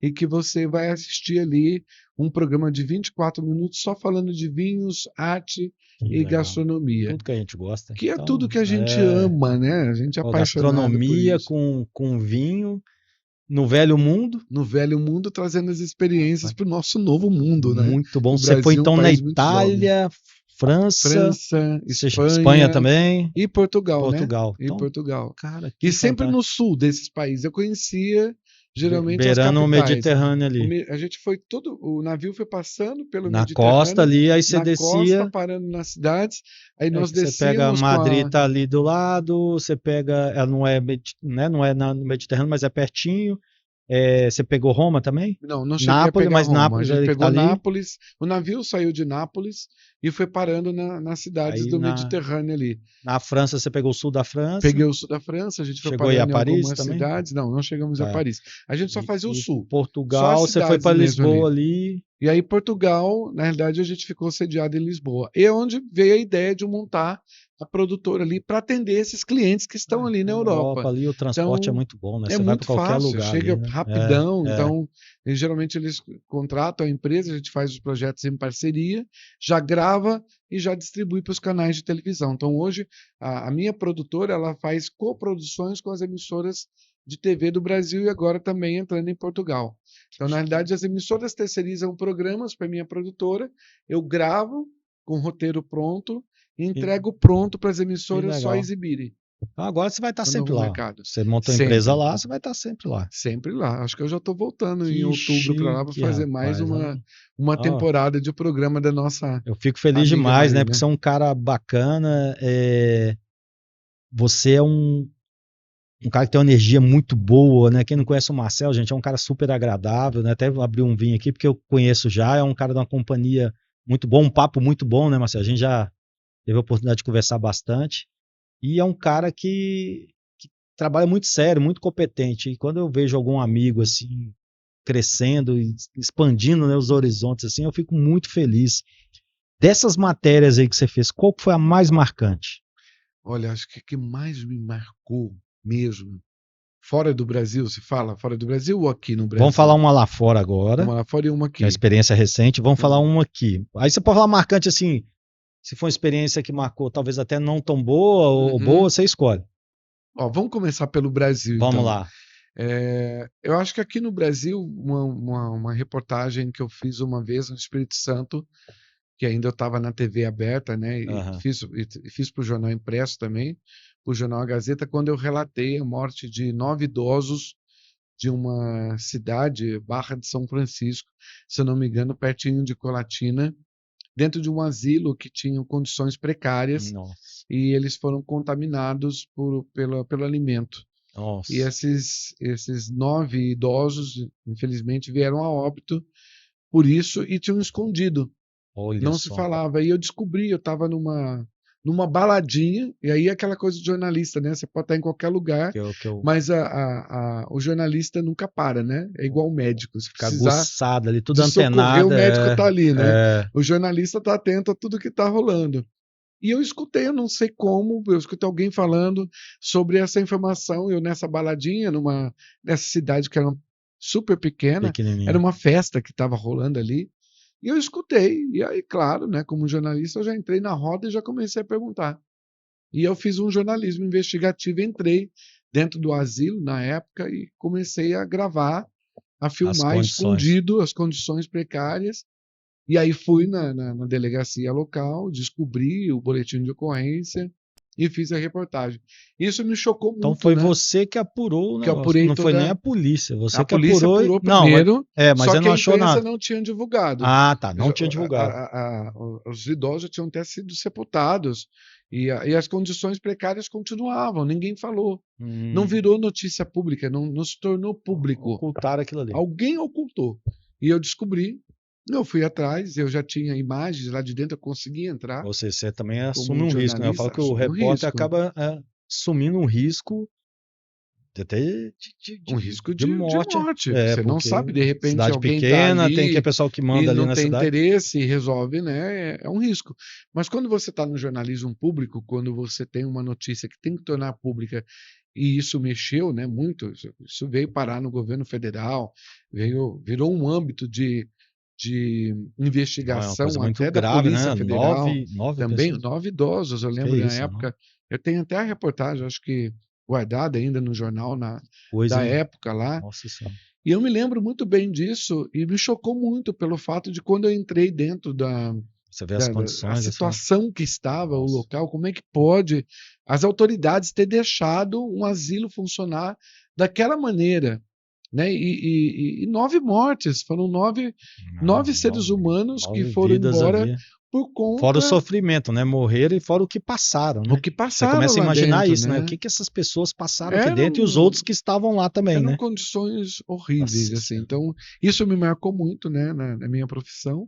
e que você vai assistir ali um programa de 24 minutos só falando de vinhos, arte Que e legal. gastronomia, Tudo que a gente gosta. que é tudo Então, que a gente ama, né? A gente é apaixonado por gastronomia isso. com vinho no velho mundo. No velho mundo, trazendo as experiências para o nosso novo mundo, né? Muito bom. O Você foi Brasil é um então na país muito jovem. Itália, França, França, Espanha Espanha também, e Portugal, né? Portugal. E Então, Portugal. cara, E que sempre fantástico. no sul desses países. Eu conhecia geralmente as Beirando o capitais. Mediterrâneo ali. A gente foi todo, o navio foi passando pelo Na costa Mediterrâneo, ali, aí você na costa, descia. parando nas cidades. Aí É nós que você pega descíamos com Madrid, a. tá ali do lado. Você pega, ela não é, né, não é no Mediterrâneo, mas é pertinho. Você pegou Roma também? Não, não cheguei a Nápoles, pegar mas Roma. A Nápoles gente ali que tá pegou ali. Nápoles. O navio saiu de Nápoles e foi parando nas cidades Aí do Mediterrâneo ali. na França você pegou o sul da França. Peguei o sul da França, a gente foi Chegou aí a parando em Paris algumas também? cidades. Não, não chegamos a Tá. Paris. A gente só fazia o E sul, só as Portugal, você foi cidades para mesmo ali. Lisboa ali. E aí, Portugal, na realidade, a gente ficou sediado em Lisboa. E é onde veio a ideia de montar a produtora ali para atender esses clientes que estão ali na Na Europa. Europa ali o transporte é Então, muito bom, né? é Você vai para muito qualquer fácil, lugar ali, chega né? rapidão. Então, geralmente eles contratam a empresa, a gente faz os projetos em parceria, já grava e já distribui para os canais de televisão. Então, hoje, a minha produtora ela faz coproduções com as emissoras de TV do Brasil e agora também entrando em Portugal. Então, na realidade, as emissoras terceirizam programas para minha produtora, eu gravo com o roteiro pronto e Que, entrego pronto para as que emissoras só legal. exibirem Então agora você vai estar no sempre novo lá. mercado. Você montou a empresa Sempre, lá, você vai estar sempre lá. sempre lá. Acho que eu já estou voltando em Que outubro para lá para chique, fazer mais rapaz. uma Ó, temporada de programa da nossa eu fico feliz amiga demais, né? Porque Marina. você é um cara bacana. Você é um cara que tem uma energia muito boa, né? Quem não conhece o Marcel, gente, é um cara super agradável, né? Até vou abrir um vinho aqui, porque eu conheço já, é um cara de uma companhia muito bom, um papo muito bom, né, Marcel? A gente já teve a oportunidade de conversar bastante. E é um cara que trabalha muito sério, muito competente. E quando eu vejo algum amigo assim crescendo e expandindo, né, os horizontes assim, eu fico muito feliz. Dessas matérias aí que você fez, qual que foi a mais marcante? Olha, acho que o que mais me marcou mesmo, fora do Brasil, se fala fora do Brasil ou aqui no Vamos falar Brasil? uma lá fora agora, Uma lá fora e uma que é uma aqui. experiência recente. Vamos falar Uhum. uma aqui. Aí você pode falar marcante assim, se for uma experiência que marcou, talvez até não tão boa ou boa, você escolhe. Ó, vamos começar pelo Brasil, Vamos então. lá. Eu acho que aqui no Brasil, uma reportagem que eu fiz uma vez no Espírito Santo, que ainda eu estava na TV aberta, né? E Aham. fiz para o jornal impresso também, para o jornal A Gazeta, quando eu relatei a morte de 9 idosos de uma cidade, Barra de São Francisco, se eu não me engano, pertinho de Colatina, dentro de um asilo que tinha condições precárias Nossa. e eles foram contaminados pelo alimento. E Nossa. esses 9 idosos, infelizmente, vieram a óbito por isso e tinham escondido. Olha Não se só. falava. E eu descobri, eu estava numa baladinha, e aí aquela coisa de jornalista, né? Você pode estar em qualquer lugar, Que eu mas o jornalista nunca para, né? É igual o médico. Se ficar precisar aguçado ali, tudo de socorrer, o antenado. médico está ali, né? É. O jornalista está atento a tudo que está rolando. E eu escutei, eu não sei como, eu escutei alguém falando sobre essa informação, eu nessa baladinha, nessa cidade que era super pequena, era Pequenininha. uma festa que estava rolando ali, e eu escutei, e aí, claro, né, como jornalista, eu já entrei na roda e já comecei a perguntar. E eu fiz um jornalismo investigativo, entrei dentro do asilo na época e comecei a gravar, a As filmar condições. escondido as condições precárias. E aí fui na delegacia local, descobri o boletim de ocorrência e fiz a reportagem. Isso me chocou Então muito, foi né? você que apurou o Que eu negócio. apurei Não foi nem toda. a polícia. A Você que polícia apurou. apurou Não, primeiro, mas só ele que não a achou imprensa nada. não tinha divulgado. Ah, tá. Não tinha divulgado. Os idosos tinham até sido sepultados e as condições precárias continuavam, ninguém falou. Não Hum, virou notícia pública, não se tornou público. ocultaram aquilo ali. Alguém ocultou. E eu descobri, eu fui atrás, eu já tinha imagens lá de dentro, eu consegui entrar Ou seja, você também como assume um um risco, né? Eu falo jornalista, que o assumo um repórter risco. acaba assumindo um risco até Um risco de de morte. morte. É, Você não porque sabe, de repente cidade alguém está pequena, tem que ali pessoal que e manda ali não na tem cidade. interesse e resolve, né? É um risco. Mas quando você está no jornalismo público, quando você tem uma notícia que tem que tornar pública, e isso mexeu, né, muito, isso veio parar no governo federal, virou um âmbito de Não, é uma coisa investigação muito até da grave, Polícia né? Federal, Nove também pessoas. 9 idosos, eu Que lembro na isso, não? época, eu tenho até a reportagem, acho que guardada ainda no jornal Coisa, da hein? época lá, Nossa Senhora. e eu me lembro muito bem disso e me chocou muito pelo fato de quando eu entrei dentro Você vê as a condições, assim, situação que estava o nossa. local, como é que pode as autoridades ter deixado um asilo funcionar daquela maneira, né? E 9 mortes, foram nove Não, seres humanos que nove foram vidas embora ali. por Fora o conta sofrimento, né? Morreram e fora o que passaram, o né? que Você passaram começa a lá imaginar dentro, isso, né? O né? que que essas pessoas passaram aqui dentro e os Eram outros que estavam lá também, Eram né? condições horríveis, Nossa assim. Senhora. Então, isso me marcou muito, né, na minha profissão.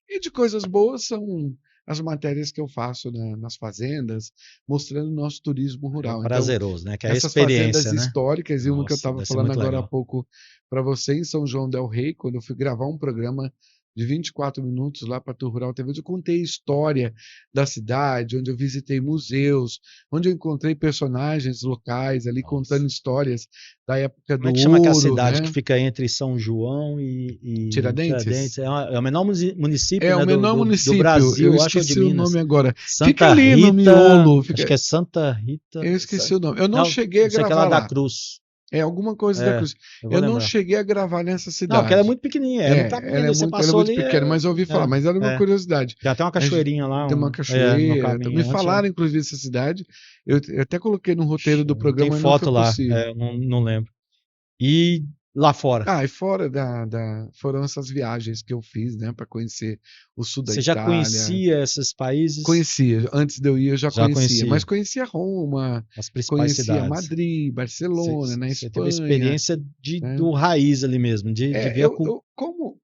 E de coisas boas são as matérias que eu faço nas fazendas, mostrando o nosso turismo É o rural. Então, prazeroso, né? Que é a essas fazendas experiência, né? históricas, e uma que eu Nossa, estava deve ser falando muito agora há legal. pouco para você, em São João del Rei, quando eu fui gravar um programa de 24 minutos lá para a Tour Rural TV, onde eu contei a história da cidade, onde eu visitei museus, onde eu encontrei personagens locais ali Nossa. contando histórias da época Como é do que chama aquela ouro, cidade que né? fica entre São João e Tiradentes? Tiradentes. É o menor município, É o né, menor do município, eu Brasil, acho, ou de esqueci o nome Minas. agora. Fica Santa ali no Rita, miolo, acho que é Santa Rita. eu esqueci o nome. Eu não Não, cheguei a não sei o que lá gravar da lá. Cruz. É alguma coisa da É, Cruz. eu vou Eu não lembrar. cheguei a gravar nessa Não, porque ela é cidade. muito pequenininha, é no É, caminho ali, você ela é passou muito ali, pequena, mas eu ouvi falar. Mas era uma é. curiosidade. Tem até uma A gen- cachoeirinha lá, Tem uma no cachoeira. Então, me caminho antes, falaram, inclusive, dessa cidade. Eu até coloquei no roteiro do tem programa, mas não foi foto lá, possível. eu não lembro. E lá fora, Ah, e fora foram essas viagens que eu fiz, né, para conhecer o sul da você já Itália. conhecia esses países? Conhecia, antes de eu ir eu já Já conhecia, mas conhecia conhecia Roma, as principais conhecia cidades. Madrid, Barcelona, na Você teve a Espanha, experiência né. do raiz ali mesmo, de ver a cultura. Eu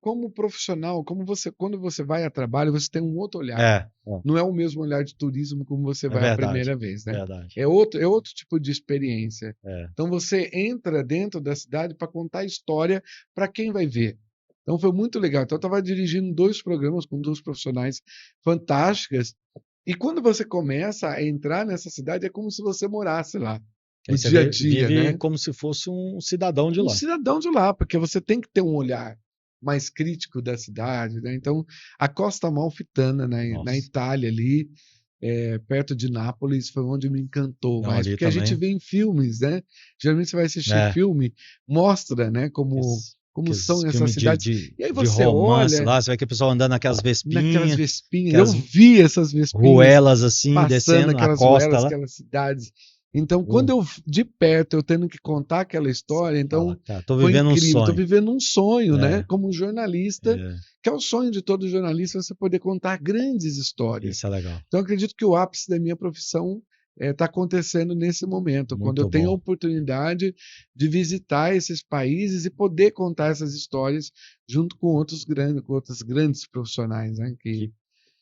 como profissional, quando você vai a trabalho, você tem um outro olhar. É, Não é o mesmo olhar de turismo como você é vai a verdade, primeira vez, né. verdade. É outro tipo de experiência. É. Então você entra dentro da cidade para contar história para quem vai ver. Então foi muito legal. Então eu estava dirigindo 2 programas com 2 profissionais fantásticas, e quando você começa a entrar nessa cidade, é como se você morasse lá, Que no aí você dia a dia, vive né. como se fosse um cidadão de Um lá. cidadão de lá, porque você tem que ter um olhar mais crítico da cidade, né. Então, a Costa Amalfitana, na Nossa. Itália ali, perto de Nápoles, foi onde me encantou Não, mais, ali porque a gente também. vê em filmes, né, geralmente você vai assistir É, filme, mostra, né, como aqueles são essas filmes cidades, e aí de você romance olha lá, você vê que o pessoal andando naquelas naquelas vespinhas, vespinhas, eu aquelas vi essas vespinhas ruelas assim, passando, descendo a aquelas costa ruelas, lá. aquelas cidades. Então, quando Pô, eu de perto, eu tendo que contar aquela você história, então fala, cara, tô foi vivendo um incrível. Estou sonho. vivendo um sonho, né, É, como um jornalista, é, que é o sonho de todo jornalista, você poder contar grandes histórias. isso é legal. Então, eu acredito que o ápice da minha profissão está acontecendo nesse momento, quando eu Muito tenho a bom. oportunidade de visitar esses países e poder contar essas histórias junto com outros grandes profissionais, né, Que, que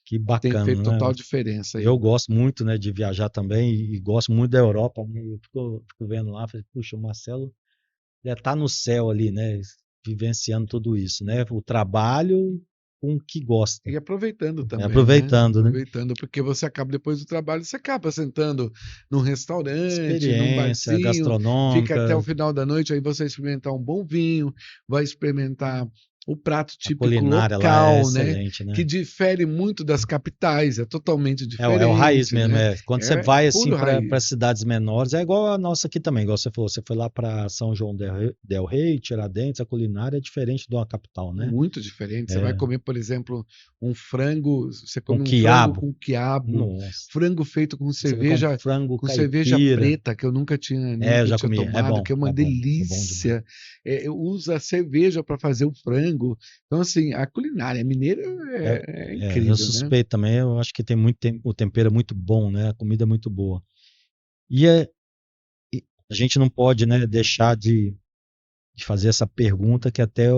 que têm feito bacana, né? total diferença Eu aí. gosto muito, né, de viajar também e gosto muito da Europa, né? Eu fico vendo lá, falei, puxa, o Marcelo já tá no céu ali, né? Vivenciando tudo isso, né? O trabalho com o que gosta. E aproveitando também, aproveitando, né? Aproveitando, porque você acaba, depois do trabalho, você acaba sentando num restaurante, num Experiência barzinho, fica até o gastronômica, final da noite, aí você vai experimentar um bom vinho, vai experimentar o prato a típico culinária lá é local, né? excelente, Que né? difere muito das capitais, é totalmente É o raiz diferente, mesmo. né? Quando você É vai assim puro para raiz. cidades menores, é igual a nossa aqui também, igual você falou. Você foi lá para São João del Rei, Tiradentes, a culinária é diferente de uma capital, né? Muito diferente. Você vai É, comer, por exemplo, um frango, você com come um frango quiabo. com quiabo, Nossa. frango feito Você vai com frango com cerveja caipira. preta, que eu Eu nunca já tinha comi. tomado, que é uma É bom demais. delícia. Usa cerveja para fazer o frango. Então, assim, a culinária mineira é Eu incrível, né? suspeito também, eu acho que tem muito o tempero é muito bom, né? A comida é muito boa. E, e a gente não pode, né, deixar de fazer essa pergunta que até é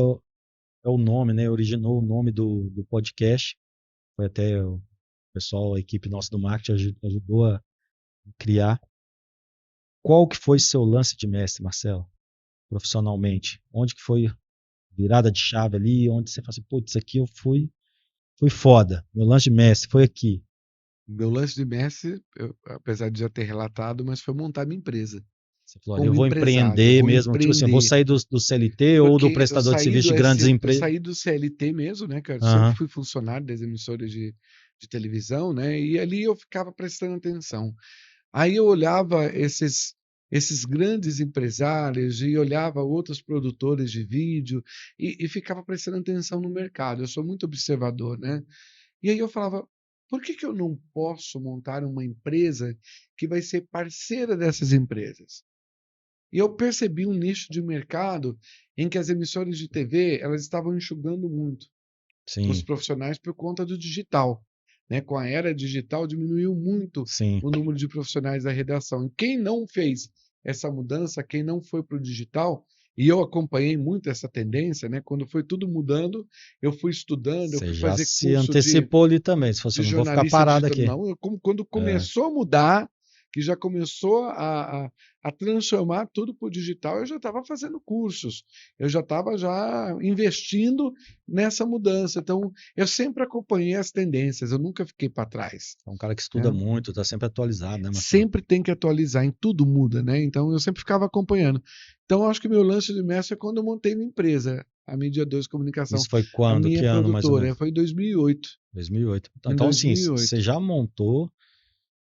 o nome, né? Originou o nome do podcast. Foi até o pessoal, a equipe nossa do marketing ajudou a criar. Qual que foi seu lance de mestre, Marcelo, profissionalmente? Onde que foi virada de chave ali, onde você fala assim, putz, isso aqui eu fui foda. Meu lance de mestre foi aqui. Meu lance de mestre, apesar de já ter relatado, mas foi montar minha empresa. Você falou, eu Como vou empresário, eu empreender vou mesmo, tipo assim, eu vou empreender. sair do CLT ou do Porque prestador de serviço de grandes eu empresas. saí do CLT mesmo, né, cara? Eu sempre Aham, fui funcionário das emissoras de televisão, né? E ali eu ficava prestando atenção. Aí eu olhava esses grandes empresários e olhava outros produtores de vídeo e ficava prestando atenção no mercado. Eu sou muito observador, né? E aí eu falava, por que que eu não posso montar uma empresa que vai ser parceira dessas empresas? E eu percebi um nicho de mercado em que as emissoras de TV elas estavam enxugando muito os sim, profissionais por conta do digital, né? Com a era digital diminuiu muito sim. o número de profissionais da redação. E quem não fez essa mudança, quem não foi para o digital, e eu acompanhei muito essa tendência, né? Quando foi tudo mudando, eu fui estudando, eu Você fui já fazer se curso antecipou ali também. Se fosse, de eu não vou ficar jornalista parado digital. aqui. Não, quando É, começou a mudar, que já começou a transformar tudo para o digital, eu já estava fazendo cursos, eu já estava já investindo nessa mudança. Então, eu sempre acompanhei as tendências, eu nunca fiquei para trás, é um cara que estuda né? muito, tá sempre atualizado, né, Marcelo? Sempre tem que atualizar, em tudo muda, né? Então, eu sempre ficava acompanhando. Então, eu acho que meu lance de mestre é quando eu montei minha empresa, a Mídia 2 Comunicação, Isso foi a quando? minha Que ano, mais ou produtora, menos? foi em 2008. 2008. Em Então, assim, você 2008. já montou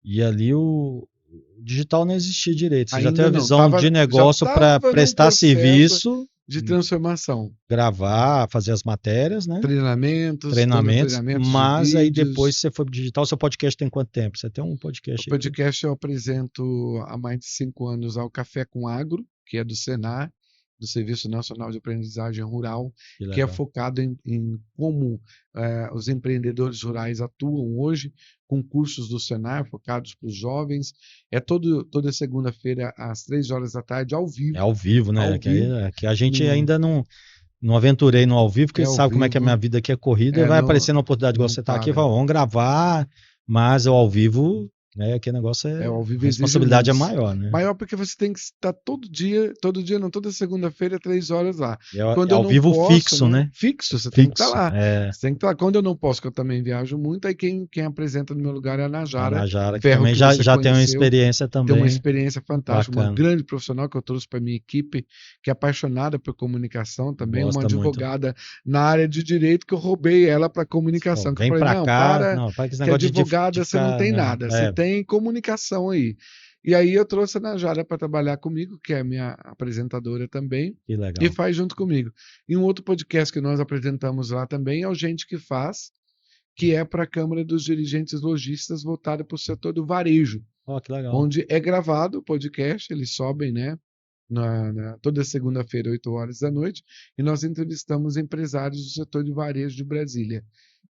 e ali o digital não existia direito. Você já tem Ainda a não, visão de já negócio para estava num prestar processo serviço, de transformação. gravar, fazer as matérias, né? Treinamentos, dando Treinamentos, treinamentos de mas aí depois vídeos. você foi pro digital. Seu podcast tem quanto tempo? Você tem um O podcast aí que podcast eu apresento há mais de 5 anos ao Café com Agro, que é do Senar, do Serviço Nacional de Aprendizagem Rural, que é legal. focado em como os empreendedores rurais atuam hoje, com cursos do Senar focados para os jovens. É toda segunda-feira, às 3 horas da tarde, ao É vivo. ao vivo, né? Ao vivo, Que a gente no, ainda não aventurei no ao vivo, porque é ao sabe como é que a minha vivo, vida aqui é corrida, e é vai no, aparecendo uma oportunidade igual não você tá aqui, e para. fala, vamos gravar, mas o ao vivo, né? Aquele negócio Ao a vivo exige responsabilidade é muito. maior, né? Maior porque você tem que estar todo dia não, toda segunda-feira, 3 horas lá. É Quando eu ao não vivo posso, fixo, né? né? Fixo, você tem que estar Fixo. lá. Você tem que estar lá. Quando eu não posso, que eu também viajo muito, aí quem apresenta no meu lugar é a A Najara Najara, que Ferro, também que você já tem uma conheceu. experiência Tem uma também experiência fantástica, uma bacana. grande profissional que eu trouxe para minha equipe, que é apaixonada por comunicação também, uma Gosta muito. advogada na área de direito que eu roubei ela para Pô, comunicação. Que eu vem falei, pra não, cá, não, para que esse que negócio de advogada você não ficar, tem né? nada, você tem comunicação aí. E aí eu trouxe a Najara para trabalhar comigo, que é a minha apresentadora também, Que e legal. faz junto comigo. E um outro podcast que nós apresentamos lá também é o Gente que Faz, que é para a Câmara dos Dirigentes Lojistas, voltado para o setor do varejo, Ó, que legal. onde é gravado o podcast, eles sobem, né? Toda segunda-feira, 8 horas da noite, e nós entrevistamos empresários do setor de varejo de Brasília,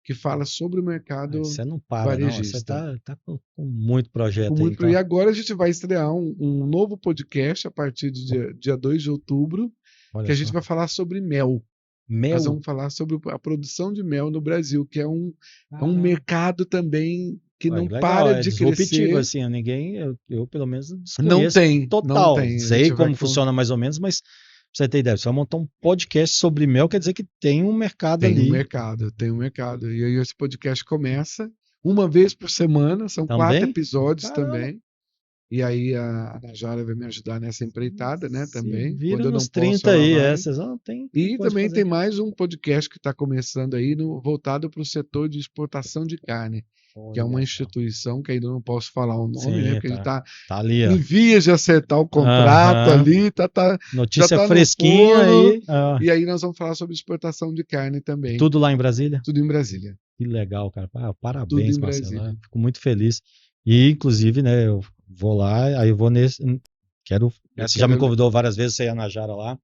que fala sobre o mercado Você não para, não. Você varejista. tá com muito projeto aí, E então. agora a gente vai estrear um novo podcast a partir de dia 2 de outubro, que Olha a gente só. vai falar sobre mel. Nós Mel. vamos falar sobre a produção de mel no Brasil, que é um Caramba. mercado também que Olha, não que legal, para é de disruptivo, crescer. assim, eu pelo menos Não desconheço tem, não total. tem. A Sei gente vai como funciona mais ou menos, mas você ter ideia, você vai montar um podcast sobre mel, quer dizer que tem um mercado Tem um ali mercado, tem um mercado. E aí esse podcast começa uma vez por semana, são 4 também. episódios Caramba, também. E aí a Najara vai me ajudar nessa empreitada, né, se também. Quando vira eu não nos posso, 30 ela aí, vai. vocês não tem E coisa de também tem fazer. mais um podcast que está começando aí, voltado para o setor de exportação de carne, que é uma Olha só. instituição que ainda não posso falar o nome, né, Sim, porque ele tá. está Tá ali, ó. em vias de acertar o contrato Aham. ali, já Notícia está no fresquinha forno. aí. Ah, E aí nós vamos falar sobre exportação de carne também, tudo lá em Brasília? tudo em Brasília. Que legal, cara. Ah, Tudo parabéns, em Marcelo. Brasília. Fico muito feliz. E, inclusive, né, eu vou lá, aí eu vou nesse. Quero. Eu Você já me quero. convidou várias vezes, você ia na Jara lá.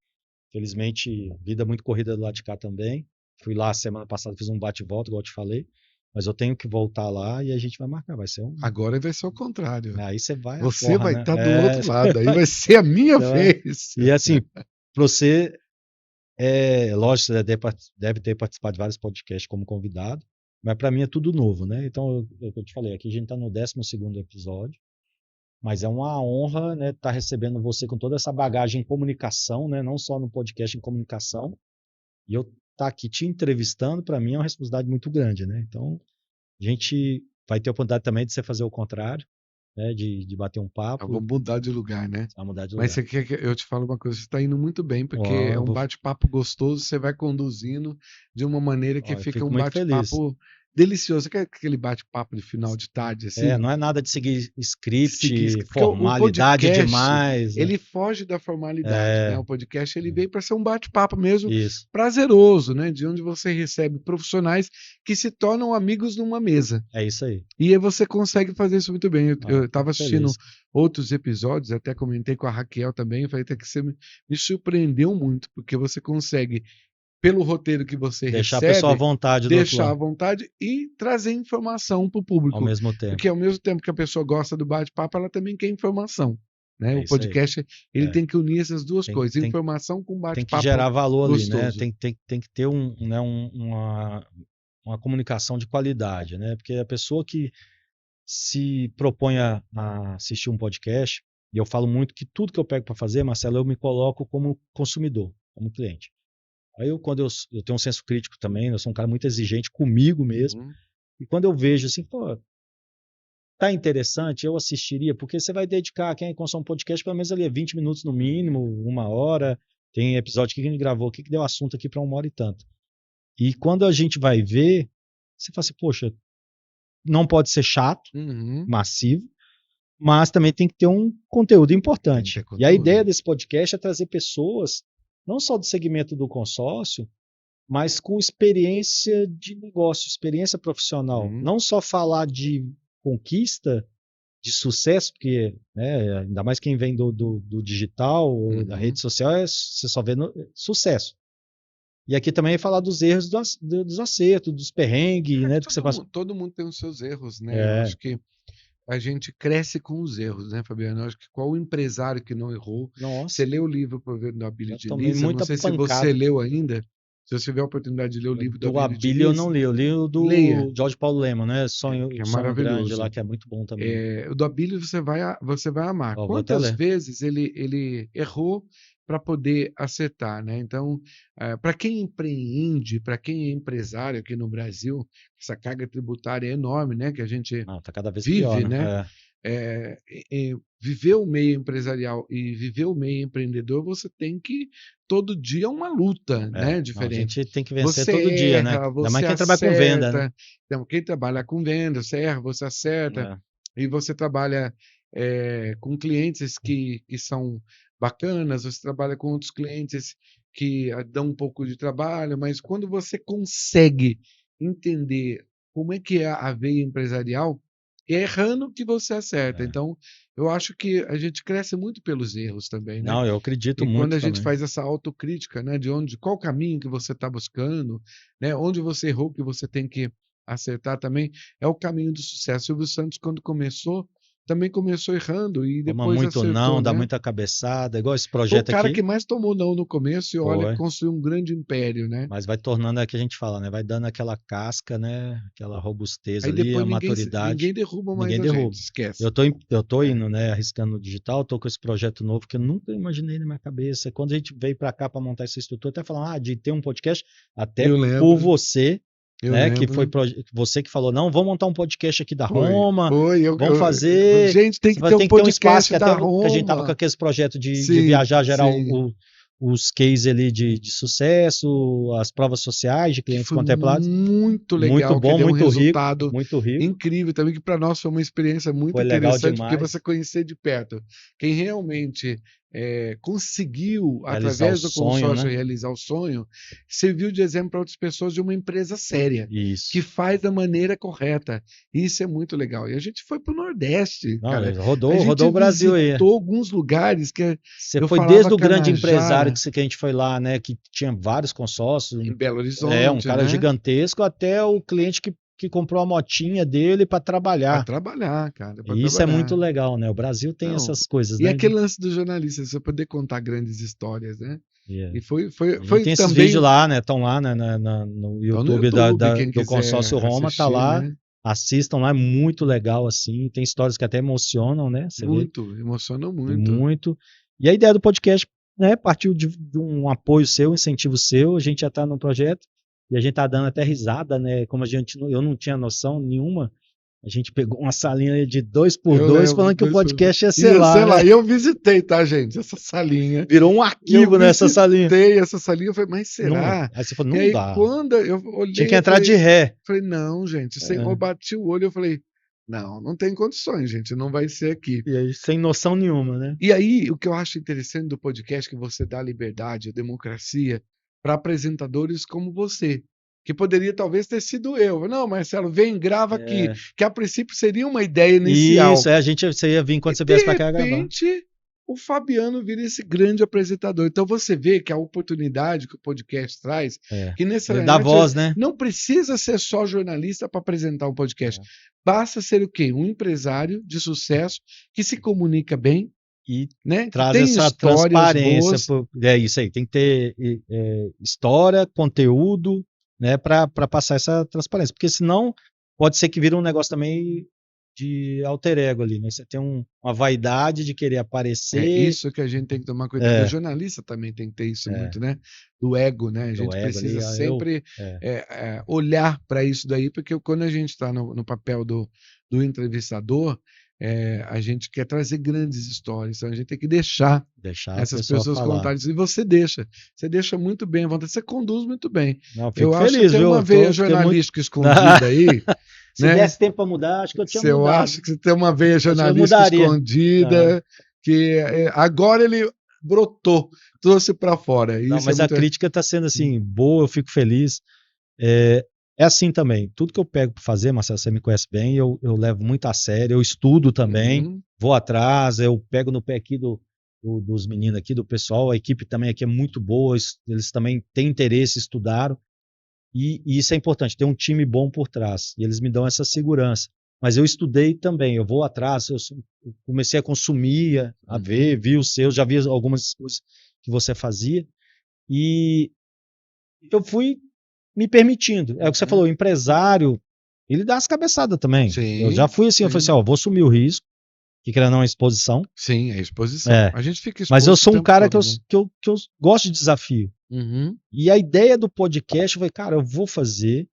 Felizmente, vida muito corrida do lado de cá também. Fui lá semana passada, fiz um bate-volta, igual eu te falei. Mas eu tenho que voltar lá e a gente vai marcar. Vai ser um. Agora vai ser o contrário. Aí você vai a Você porra, vai né? estar do É, outro lado, aí vai ser a minha você vai. vez. E assim, pra você, lógico, você deve ter participado de vários podcasts como convidado, mas para mim é tudo novo, né? Então, eu te falei, aqui a gente está no 12º episódio, mas é uma honra, né, estar recebendo você com toda essa bagagem em comunicação, né? Não só no podcast em comunicação, e eu estar aqui te entrevistando, para mim é uma responsabilidade muito grande, né? Então, a gente vai ter a oportunidade também de você fazer o contrário, né? De bater um Eu vou papo, mudar de lugar, né? vai mudar de Mas lugar. você quer que eu te falo uma coisa, você está indo muito bem, porque Ó, é um bate-papo gostoso, você vai conduzindo de uma maneira que eu fica fico um muito feliz. bate-papo delicioso. Você quer aquele bate-papo de final de tarde, assim? Não é nada de seguir script, Porque o formalidade podcast, demais. ele foge da formalidade, né? É, O podcast, ele veio para ser um bate-papo mesmo isso. prazeroso, né? De onde você recebe profissionais que se tornam amigos numa mesa. É isso aí. E aí você consegue fazer isso muito bem. Eu estava Fico assistindo feliz. outros episódios, até comentei com a Raquel também, falei até que você me surpreendeu muito, porque você consegue, pelo roteiro que você Deixar a pessoa à recebe, vontade do outro deixar à lado, vontade e trazer informação para o ao público. mesmo tempo. Porque ao mesmo tempo que a pessoa gosta do bate-papo, ela também quer informação. Né? É O isso aí. podcast ele É. tem que unir essas duas Tem, coisas, tem, informação com tem que bate-papo gerar valor ali, né? gostoso. Tem que ter uma comunicação de qualidade, né? Porque a pessoa que se propõe a assistir um podcast, e eu falo muito que tudo que eu pego para fazer, Marcelo, eu me coloco como consumidor, como cliente. Aí quando eu tenho um senso crítico também, eu sou um cara muito exigente comigo mesmo, Uhum. e quando eu vejo assim, pô, tá interessante, eu assistiria, porque você vai dedicar, quem consome um podcast, pelo menos ali 20 minutos no mínimo, 1 hora, tem episódio que a gente gravou aqui que deu assunto aqui para 1 hora e tanto. E quando a gente vai ver, você fala assim, poxa, não pode ser chato, Uhum. massivo, mas também tem que ter um conteúdo Tem que importante. ter E a ideia conteúdo. desse podcast é trazer pessoas, não só do segmento do consórcio, mas com experiência de negócio, experiência profissional. Uhum. Não só falar de conquista, de sucesso, porque né, ainda mais quem vem do digital ou da Uhum. rede social, você só vê sucesso. E aqui também é falar dos erros, dos acertos, dos perrengues, né, do que você passa. Todo mundo tem os seus erros, né? Eu É, acho que a gente cresce com os erros, né, Fabiano? Eu acho que qual empresário que não errou? Você nossa, leu o livro Provérbio do Abílio já de tomei Lisa? Não muita sei se você pancada. leu ainda. Se você tiver a oportunidade de ler o livro do Do Abílio de Abílio eu não Lisa, li, eu li o leia, do George Paulo Lema, né? que é Sonho Grande lá, maravilhoso. que é muito bom também. O do Abílio você vai amar. Ó, vou até Quantas ler. vezes ele errou para poder acertar, né? Então, para quem empreende, para quem é empresário aqui no Brasil, essa carga tributária é enorme, né? Que a gente Não, tá cada vez pior, vive, né? né? Viver o meio empresarial e viver o meio empreendedor, você tem que todo dia uma luta, né? Não, a Diferente. gente tem que vencer Você todo dia, né? erra, Ainda mais você quem trabalha com venda, né? acerta. Então, quem trabalha com venda, você erra, você acerta, É, e você trabalha com clientes que são bacanas, você trabalha com outros clientes que dão um pouco de trabalho, mas quando você consegue entender como é que é a veia empresarial, é errando que você acerta. é. Então, eu acho que a gente cresce muito pelos erros também, né? Não, eu acredito E quando muito a gente também. faz essa autocrítica, né, qual caminho que você está buscando, né, onde você errou que você tem que acertar também, é o caminho do sucesso. Silvio Santos, quando começou, também começou errando e Toma depois muito acertou, não, dá né? muita cabeçada, igual esse Foi o projeto cara que aqui. mais tomou não no começo e olha, Foi. construiu um grande império, né? Mas vai tornando, é o que a gente fala, né? Vai dando aquela casca, né? Aquela robustez Aí ali, depois a ninguém maturidade, derruba mais ninguém a gente, derruba. esquece. Eu tô É. indo, né? Arriscando no digital, tô com esse projeto novo que eu nunca imaginei na minha cabeça. Quando a gente veio para cá para montar essa estrutura, até falando, de ter um podcast, até Eu por lembro, você, eu né? Que foi lembro. você que falou, não, vamos montar um podcast aqui da Foi, Roma, foi. vamos fazer. Gente, tem Você que ter um tem que ter um espaço podcast que até da que a gente tava com Roma. aqueles projetos de Sim, viajar, gerar sim. os cases ali de sucesso, as provas sociais de Que clientes foi contemplados. muito Muito legal, que bom, deu um muito rico, resultado muito rico. incrível também, que para nós foi uma experiência muito Foi legal interessante, porque você demais conhecer de perto quem realmente conseguiu, realizar o através do sonho, consórcio, né? realizar o sonho, serviu de exemplo para outras pessoas de uma empresa séria, que Isso. faz da maneira correta. Isso é muito legal. E a gente foi para o Nordeste, Não, cara. A rodou gente o Brasil aí. visitou alguns lugares que Você eu foi falava desde o grande empresário Canajara, que a gente foi lá, né? Que tinha vários consórcios, em Belo um Horizonte, cara né? gigantesco, até o cliente que comprou a motinha dele para Para trabalhar. trabalhar, cara, para E isso é muito trabalhar. legal, né? O Brasil tem Não. essas coisas, E né? aquele lance do jornalista, você poder contar grandes histórias, né? Yeah. E foi, foi, A gente foi tem esses vídeos também. lá, né? Estão lá, né, no Então, no YouTube YouTube, quem do quiser Consórcio Roma, tá assistir, lá. né? Assistam lá, é muito legal, assim. Tem histórias que até emocionam, né? Você vê, Muito, emociona tem muito. muito. E a ideia do podcast, né, partiu de um apoio seu, um incentivo seu. A gente já está no projeto e a gente tá dando até risada, né? Como eu não tinha noção nenhuma. A gente pegou uma salinha de 2x2 Eu lembro falando que o disso. podcast ia ser Ia lá, ser né? lá. E eu visitei, tá, gente? Essa salinha. Virou um Eu arquivo nessa salinha. visitei essa salinha. Eu falei, mas Não, será? aí você falou, E não aí, dá. quando eu Tinha olhei, que eu entrar de ré. falei, não, gente. Eu É. bati o olho, eu falei, não, não tem condições, gente. Não vai ser aqui. E aí, sem noção nenhuma, né? E aí, o que eu acho interessante do podcast é que você dá liberdade, democracia para apresentadores como você, que poderia talvez ter sido eu. Não, Marcelo, vem, grava aqui, É. que a princípio seria uma ideia inicial. Isso, você ia vir E quando você de viesse para cá gravar. repente, o Fabiano vira esse grande apresentador. Então você vê que a oportunidade que o podcast traz, É. que Ele dá necessariamente voz, né? não precisa ser só jornalista para apresentar um podcast. É. Basta ser o quê? Um empresário de sucesso que se comunica bem, E né? Que traz tem essa histórias transparência. boas. É isso aí, tem que ter história, conteúdo, né, para passar essa transparência. Porque senão pode ser que vire um negócio também de alter ego ali, né? Você tem uma vaidade de querer É aparecer, isso que a gente tem que tomar cuidado. O é, jornalista também tem que ter isso é, muito, né? Do ego, né? A do gente ego ali, precisa sempre é, olhar para isso daí, porque quando a gente está no papel do entrevistador, a gente quer trazer grandes histórias, então a gente tem que deixar deixar a essas pessoa pessoas falar. contarem isso. E você deixa muito bem à vontade, você conduz muito bem. Não, Eu fico acho que feliz, tem uma viu? veia Fiquei muito. jornalística escondida aí, Se né? desse tempo para mudar, acho que eu tinha Eu mudado. acho que você tem uma veia Acho que eu jornalística mudaria. Ah, escondida, que agora ele brotou, trouxe para fora. E não, isso é mas a muito. crítica está sendo assim, boa, eu fico feliz. É assim também. Tudo que eu pego para fazer, Marcelo, você me conhece bem, eu levo muito a sério, eu estudo também, Uhum. vou atrás, eu pego no pé aqui dos meninos aqui, do pessoal, a equipe também aqui é muito boa, eles também têm interesse, estudaram, e isso é importante, ter um time bom por trás, e eles me dão essa segurança. Mas eu estudei também, eu vou atrás, eu comecei a consumir, a ver, vi os seus, já vi algumas coisas que você fazia, e eu fui me permitindo. É o que você falou, o empresário, ele dá as cabeçadas também. Eu já Sim, fui assim, eu falei assim, ó, vou assumir o risco, que querendo não é exposição. sim, é exposição. É, A gente fica mas eu exposto o sou um tempo cara todo, né? que eu gosto de desafio. Uhum. E a ideia do podcast, eu falei, cara, eu vou fazer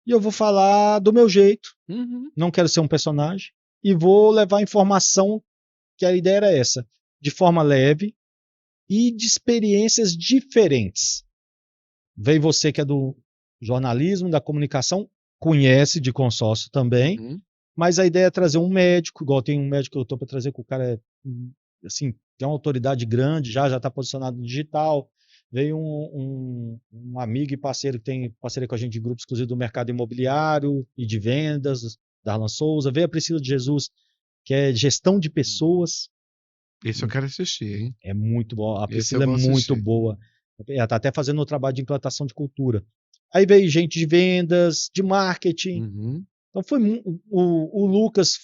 e eu vou falar do meu jeito, Uhum. não quero ser um personagem, e vou levar informação, que a ideia era essa, de forma leve e de experiências diferentes. Veio você que é do jornalismo, da comunicação, conhece de consórcio também, Uhum. mas a ideia é trazer um médico, igual tem um médico que eu estou para trazer, que o cara assim, tem uma autoridade grande, já está posicionado no digital. Veio um amigo e parceiro que tem parceria com a gente de grupo exclusivo do mercado imobiliário e de vendas, Darlan Souza. Veio a Priscila de Jesus, que é gestão de pessoas. Esse eu quero assistir, hein? É muito bom. A Esse eu Priscila é vou muito assistir. boa. Ela está até fazendo o trabalho de implantação de cultura. Aí veio gente de vendas, de marketing. Uhum. Então foi o Lucas,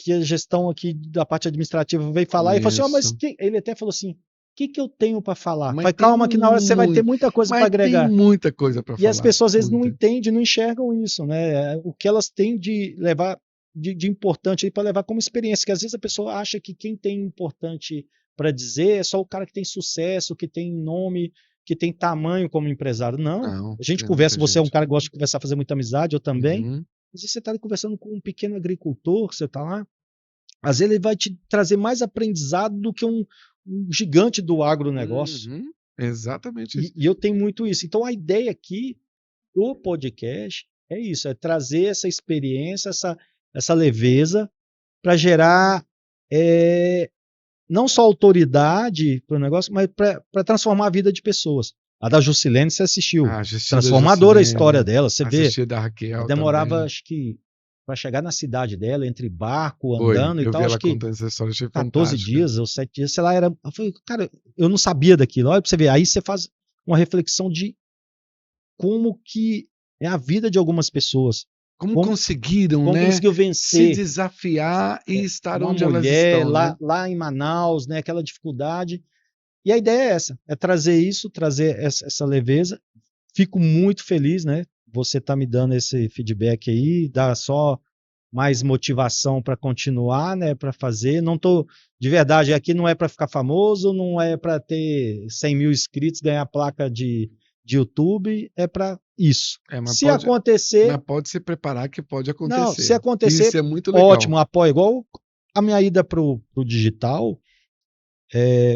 que a gestão aqui da parte administrativa veio falar, e falou assim, mas Isso. ele até falou assim, o que eu tenho para falar? Mas Falei, tem calma que na hora você vai ter muita coisa para mas tem agregar. muita coisa para E as falar. pessoas às vezes não Muita. entendem, não enxergam isso, né? O que elas têm de levar de importante para levar como experiência, que às vezes a pessoa acha que quem tem importante para dizer é só o cara que tem sucesso, que tem nome, que tem tamanho como empresário. Não, Não, a gente tem conversa, muita você é um gente. cara que gosta de conversar, fazer muita amizade, eu também. Uhum. Às vezes você está conversando com um pequeno agricultor, você está lá, às vezes ele vai te trazer mais aprendizado do que um gigante do agronegócio. Uhum. Exatamente isso. E eu tenho muito isso. Então a ideia aqui do podcast é isso, é trazer essa experiência, essa leveza para gerar não só autoridade para o negócio, mas para transformar a vida de pessoas. A da Juscelene você assistiu, Assisti da transformadora a história Juscelene, dela, você vê, assisti da Raquel demorava também. acho que para chegar na cidade dela, entre barco, Foi, andando e eu tal, vi acho ela que contando essa história, achei 14 fantástica. dias ou 7 dias, sei lá, era. Eu falei, cara, eu não sabia daquilo. Olha pra você ver, aí você faz uma reflexão de como que é a vida de algumas pessoas. Como conseguiram, Como né, conseguiu se vencer desafiar e estar uma onde elas mulher estão, né? lá em Manaus, né, aquela dificuldade. E a ideia é essa, é trazer isso, trazer essa leveza. Fico muito feliz, né? Você tá me dando esse feedback aí, dá só mais motivação para continuar, né, para fazer. Não tô, de verdade, aqui não é para ficar famoso, não é para ter 100 mil inscritos, ganhar placa de YouTube, é para isso. Mas Se acontecer, pode se preparar que pode não, se acontecer. acontecer, Isso é muito legal. ótimo, apoio. Igual a minha ida pro digital,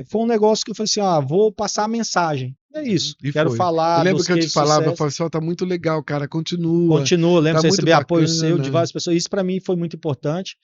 foi um negócio que eu falei assim, vou passar a mensagem. É isso. E Quero foi. falar Eu lembro dos que eu te cases de falava, eu sucesso. falava assim, tá muito legal, cara, continua. Continua, lembro Tá de muito receber apoio seu de bacana. várias pessoas. Isso para mim foi muito importante.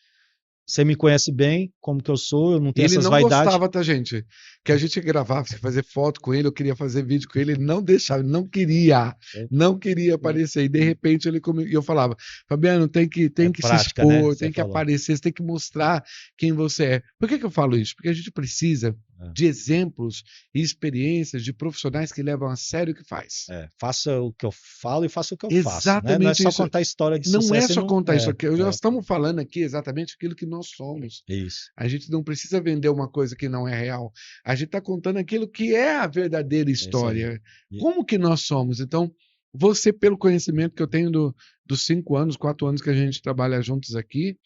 Você me conhece bem, como que eu sou, eu não tenho Ele essas não vaidades. gostava, tá, gente? Que a gente gravava, fazer foto com ele, eu queria fazer vídeo com ele não deixava, ele não queria aparecer. E de repente e eu falava, Fabiano, tem que prática, se né? expor, Você tem que falou. aparecer, você tem que mostrar quem você é. Por que eu falo isso? Porque a gente precisa de exemplos e experiências de profissionais que levam a sério o que faz. Faça o que eu falo e faça o que eu faço. Exatamente, né? Não é só isso. contar história de Não sucesso. é só contar isso aqui. Nós É. estamos falando aqui exatamente aquilo que nós somos. Isso. A gente não precisa vender uma coisa que não é real. A gente está contando aquilo que é a verdadeira história. Como que nós somos? Então, você, pelo conhecimento que eu tenho dos 5 anos, 4 anos que a gente trabalha juntos aqui,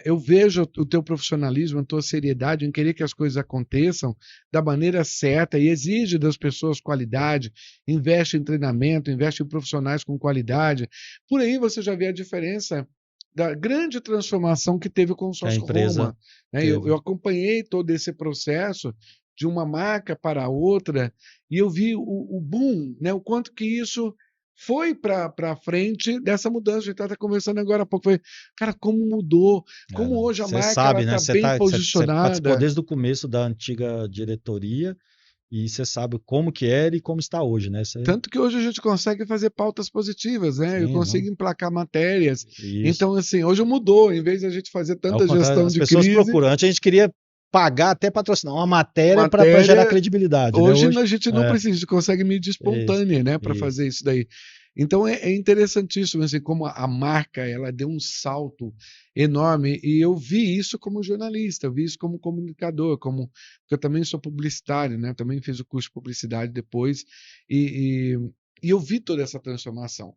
eu vejo o teu profissionalismo, a tua seriedade em querer que as coisas aconteçam da maneira certa e exige das pessoas qualidade, investe em treinamento, investe em profissionais com qualidade. Por aí você já vê a diferença da grande transformação que teve com o Sócio Roma. Né? Eu acompanhei todo esse processo de uma marca para outra e eu vi o boom, né? O quanto que isso foi para frente dessa mudança. A gente estava conversando agora há pouco. Foi, cara, como mudou, como hoje a marca está bem posicionada. Você participou desde o começo da antiga diretoria e você sabe como que era e como está hoje, né? Tanto que hoje a gente consegue fazer pautas positivas, né? Sim, eu consigo emplacar matérias. Isso. Então, assim, hoje mudou. Em vez de a gente fazer tanta gestão de crise... As pessoas procuram. Antes a gente queria pagar até patrocinar uma matéria para gerar credibilidade. Hoje, né? A gente não precisa, a gente consegue mídia espontânea, né, para fazer isso daí. Então é interessantíssimo, assim, como a marca ela deu um salto enorme e eu vi isso como jornalista, eu vi isso como comunicador, porque eu também sou publicitário, né, também fiz o curso de publicidade depois e eu vi toda essa transformação.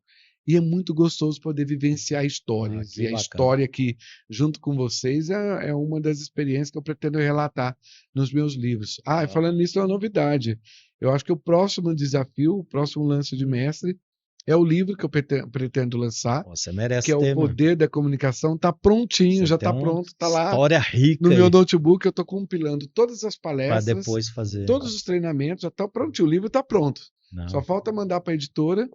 E é muito gostoso poder vivenciar histórias. E a história que, junto com vocês, é uma das experiências que eu pretendo relatar nos meus livros. Falando nisso, é uma novidade. Eu acho que o próximo desafio, o próximo lance de mestre, é o livro que eu pretendo lançar. Você merece que é O Poder da Comunicação. Está prontinho, já está pronto, está lá. História rica. No meu notebook, eu estou compilando todas as palestras. Para depois fazer. Todos os treinamentos, já está prontinho. O livro está pronto. Só falta mandar para a editora.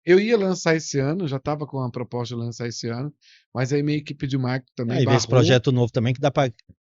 Eu ia lançar esse ano, já estava com a proposta de lançar esse ano, mas aí minha equipe de marketing também barrou. Esse projeto novo também que dá para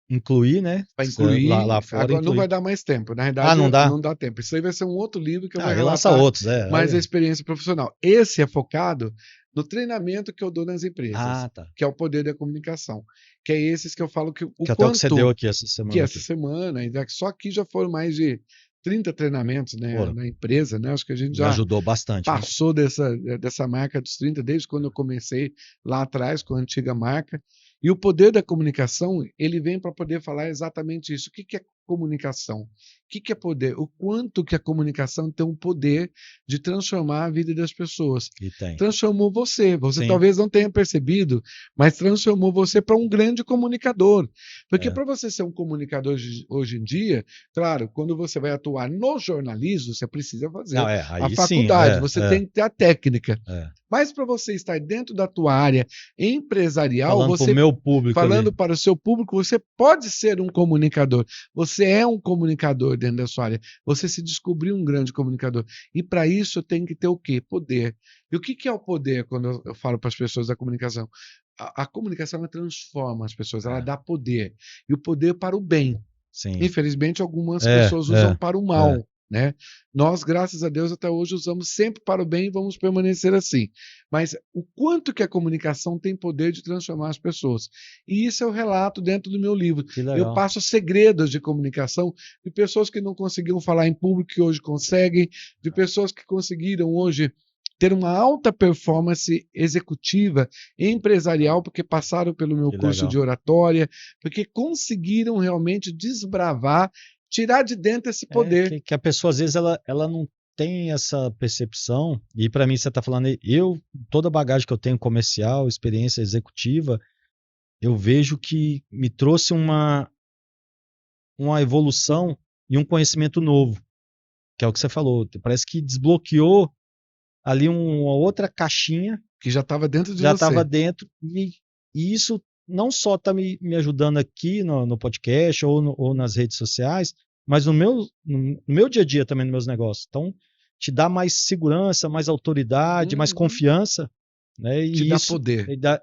incluir, né? Para incluir. Lá fora. Agora não vai dar mais tempo. Na verdade, não dá tempo. Isso aí vai ser um outro livro que eu vou relatar outros, mais a experiência profissional. Esse é focado no treinamento que eu dou nas empresas, que é o Poder da Comunicação. Que é esses que eu falo que o que até o que você deu aqui essa semana. Que essa semana, só aqui já foram mais de 30 treinamentos, né, na empresa, né? Acho que a gente já ajudou bastante. Passou dessa marca dos 30, desde quando eu comecei lá atrás com a antiga marca. E o poder da comunicação, ele vem para poder falar exatamente isso. O que é comunicação? O que é poder? O quanto que a comunicação tem o poder de transformar a vida das pessoas. E tem. Transformou você. Você Sim. talvez não tenha percebido, mas transformou você para um grande comunicador. Porque para você ser um comunicador hoje em dia, claro, quando você vai atuar no jornalismo, você precisa fazer Não, a aí sim, faculdade, você tem que ter a técnica. é. Mas para você estar dentro da tua área empresarial, Falando para o meu público falando ali. para o seu público, você pode ser um comunicador. Você é um comunicador dentro da sua área. Você se descobriu um grande comunicador. E para isso tem que ter o quê? Poder. E o que é o poder quando eu falo para as pessoas da comunicação? A comunicação ela transforma as pessoas, ela dá poder. E o poder para o bem. Sim. Infelizmente, algumas pessoas usam para o mal. Né? Nós, graças a Deus, até hoje usamos sempre para o bem e vamos permanecer assim. Mas o quanto que a comunicação tem poder de transformar as pessoas. E isso é o relato dentro do meu livro. Eu passo segredos de comunicação de pessoas que não conseguiam falar em público, que hoje conseguem, de pessoas que conseguiram hoje ter uma alta performance executiva, empresarial, porque passaram pelo meu curso de oratória, porque conseguiram realmente desbravar, tirar de dentro esse poder. Que a pessoa, às vezes, ela não tem essa percepção, e para mim você está falando, toda a bagagem que eu tenho comercial, experiência executiva, eu vejo que me trouxe uma evolução e um conhecimento novo, que é o que você falou, parece que desbloqueou ali uma outra caixinha que já estava dentro de já você. estava dentro, e isso não só está me ajudando aqui no podcast ou nas redes sociais, mas no meu dia a dia também, nos meus negócios. Então, te dá mais segurança, mais autoridade, mais confiança, né? Te E dá isso poder. dá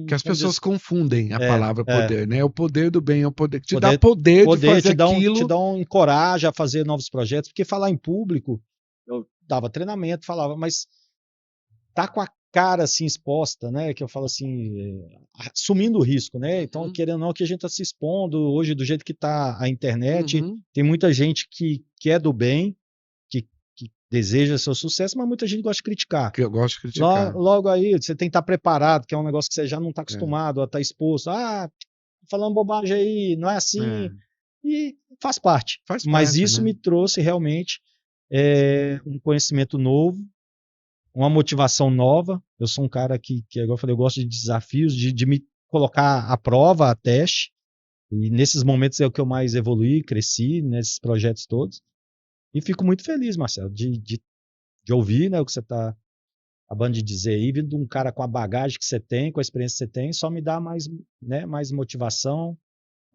que as pessoas confundem a palavra poder, né? O poder do bem é o poder. Te poder, dá poder de fazer aquilo. Te dá encoraja a fazer novos projetos, porque falar em público, eu dava treinamento, falava, mas tá com a cara assim exposta, né? Que eu falo assim, assumindo o risco, né? Então, querendo ou não, que a gente está se expondo hoje do jeito que está a internet. Tem muita gente que é do bem, que deseja seu sucesso, mas muita gente gosta de criticar. Que eu gosto de criticar. Logo aí, você tem que estar preparado, que é um negócio que você já não está acostumado a estar exposto. Falando bobagem aí, não é assim. E faz parte. Mas isso, né, me trouxe realmente um conhecimento novo, uma motivação nova. Eu sou um cara que igual eu falei, eu gosto de desafios, de me colocar à prova, a teste. E nesses momentos é o que eu mais evoluí, cresci nesses projetos todos. E fico muito feliz, Marcelo, de ouvir, né, o que você está acabando de dizer aí, vindo de um cara com a bagagem que você tem, com a experiência que você tem, só me dá mais, né, mais motivação,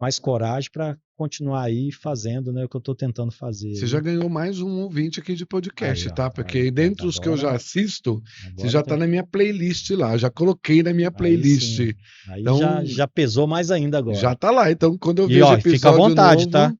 mais coragem para continuar aí fazendo, né, o que eu estou tentando fazer. Você já ganhou mais um ouvinte aqui de podcast, tá? Porque dentre os que eu já assisto, você já está na minha playlist lá, já coloquei na minha playlist. Aí então, já pesou mais ainda agora. Já tá lá, então quando eu vejo episódio fica à vontade, novo... tá?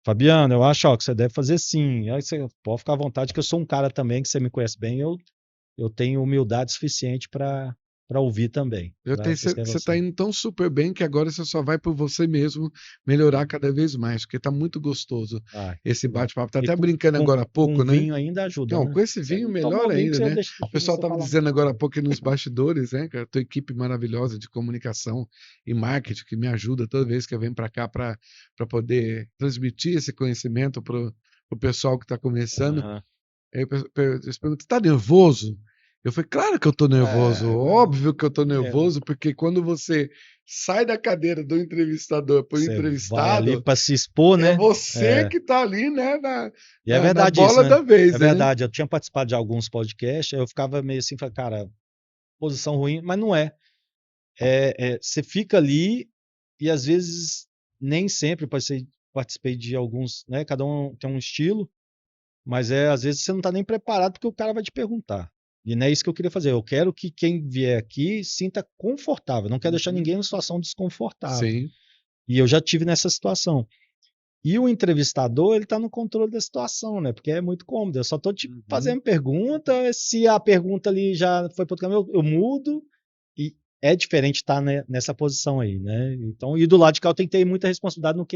Fabiano, eu acho que você deve fazer sim. Aí você pode ficar à vontade, que eu sou um cara também, que você me conhece bem, eu tenho humildade suficiente para ouvir também. Você está indo tão super bem que agora você só vai por você mesmo melhorar cada vez mais, porque está muito gostoso esse bate-papo. Está até brincando agora há pouco, com né? Vinho ainda ajuda. Não, né? com esse vinho melhor ainda, né? O pessoal estava dizendo agora há pouco aqui nos bastidores, né? Que a tua equipe maravilhosa de comunicação e marketing que me ajuda toda vez que eu venho para cá para poder transmitir esse conhecimento para o pessoal que está começando. Aí eles perguntam, você está nervoso? Eu falei, claro que eu tô nervoso, óbvio que eu tô nervoso, porque quando você sai da cadeira do entrevistador para o entrevistado, vai ali para se expor, né? É você que tá ali, né, é verdade na bola isso, né? da vez. É verdade, eu tinha participado de alguns podcasts, eu ficava meio assim, falei, cara, posição ruim, mas não é. Você fica ali e às vezes, nem sempre, participei de alguns, né? Cada um tem um estilo, mas às vezes você não tá nem preparado porque o cara vai te perguntar. E não é isso que eu queria fazer. Eu quero que quem vier aqui sinta confortável. Não quero deixar ninguém em situação desconfortável. Sim. E eu já tive nessa situação. E o entrevistador, ele está no controle da situação, né? Porque é muito cômodo. Eu só estou te fazendo pergunta. Se a pergunta ali já foi para outro caminho, eu mudo. E é diferente estar nessa posição aí, né? Então, e do lado de cá eu tenho que ter muita responsabilidade no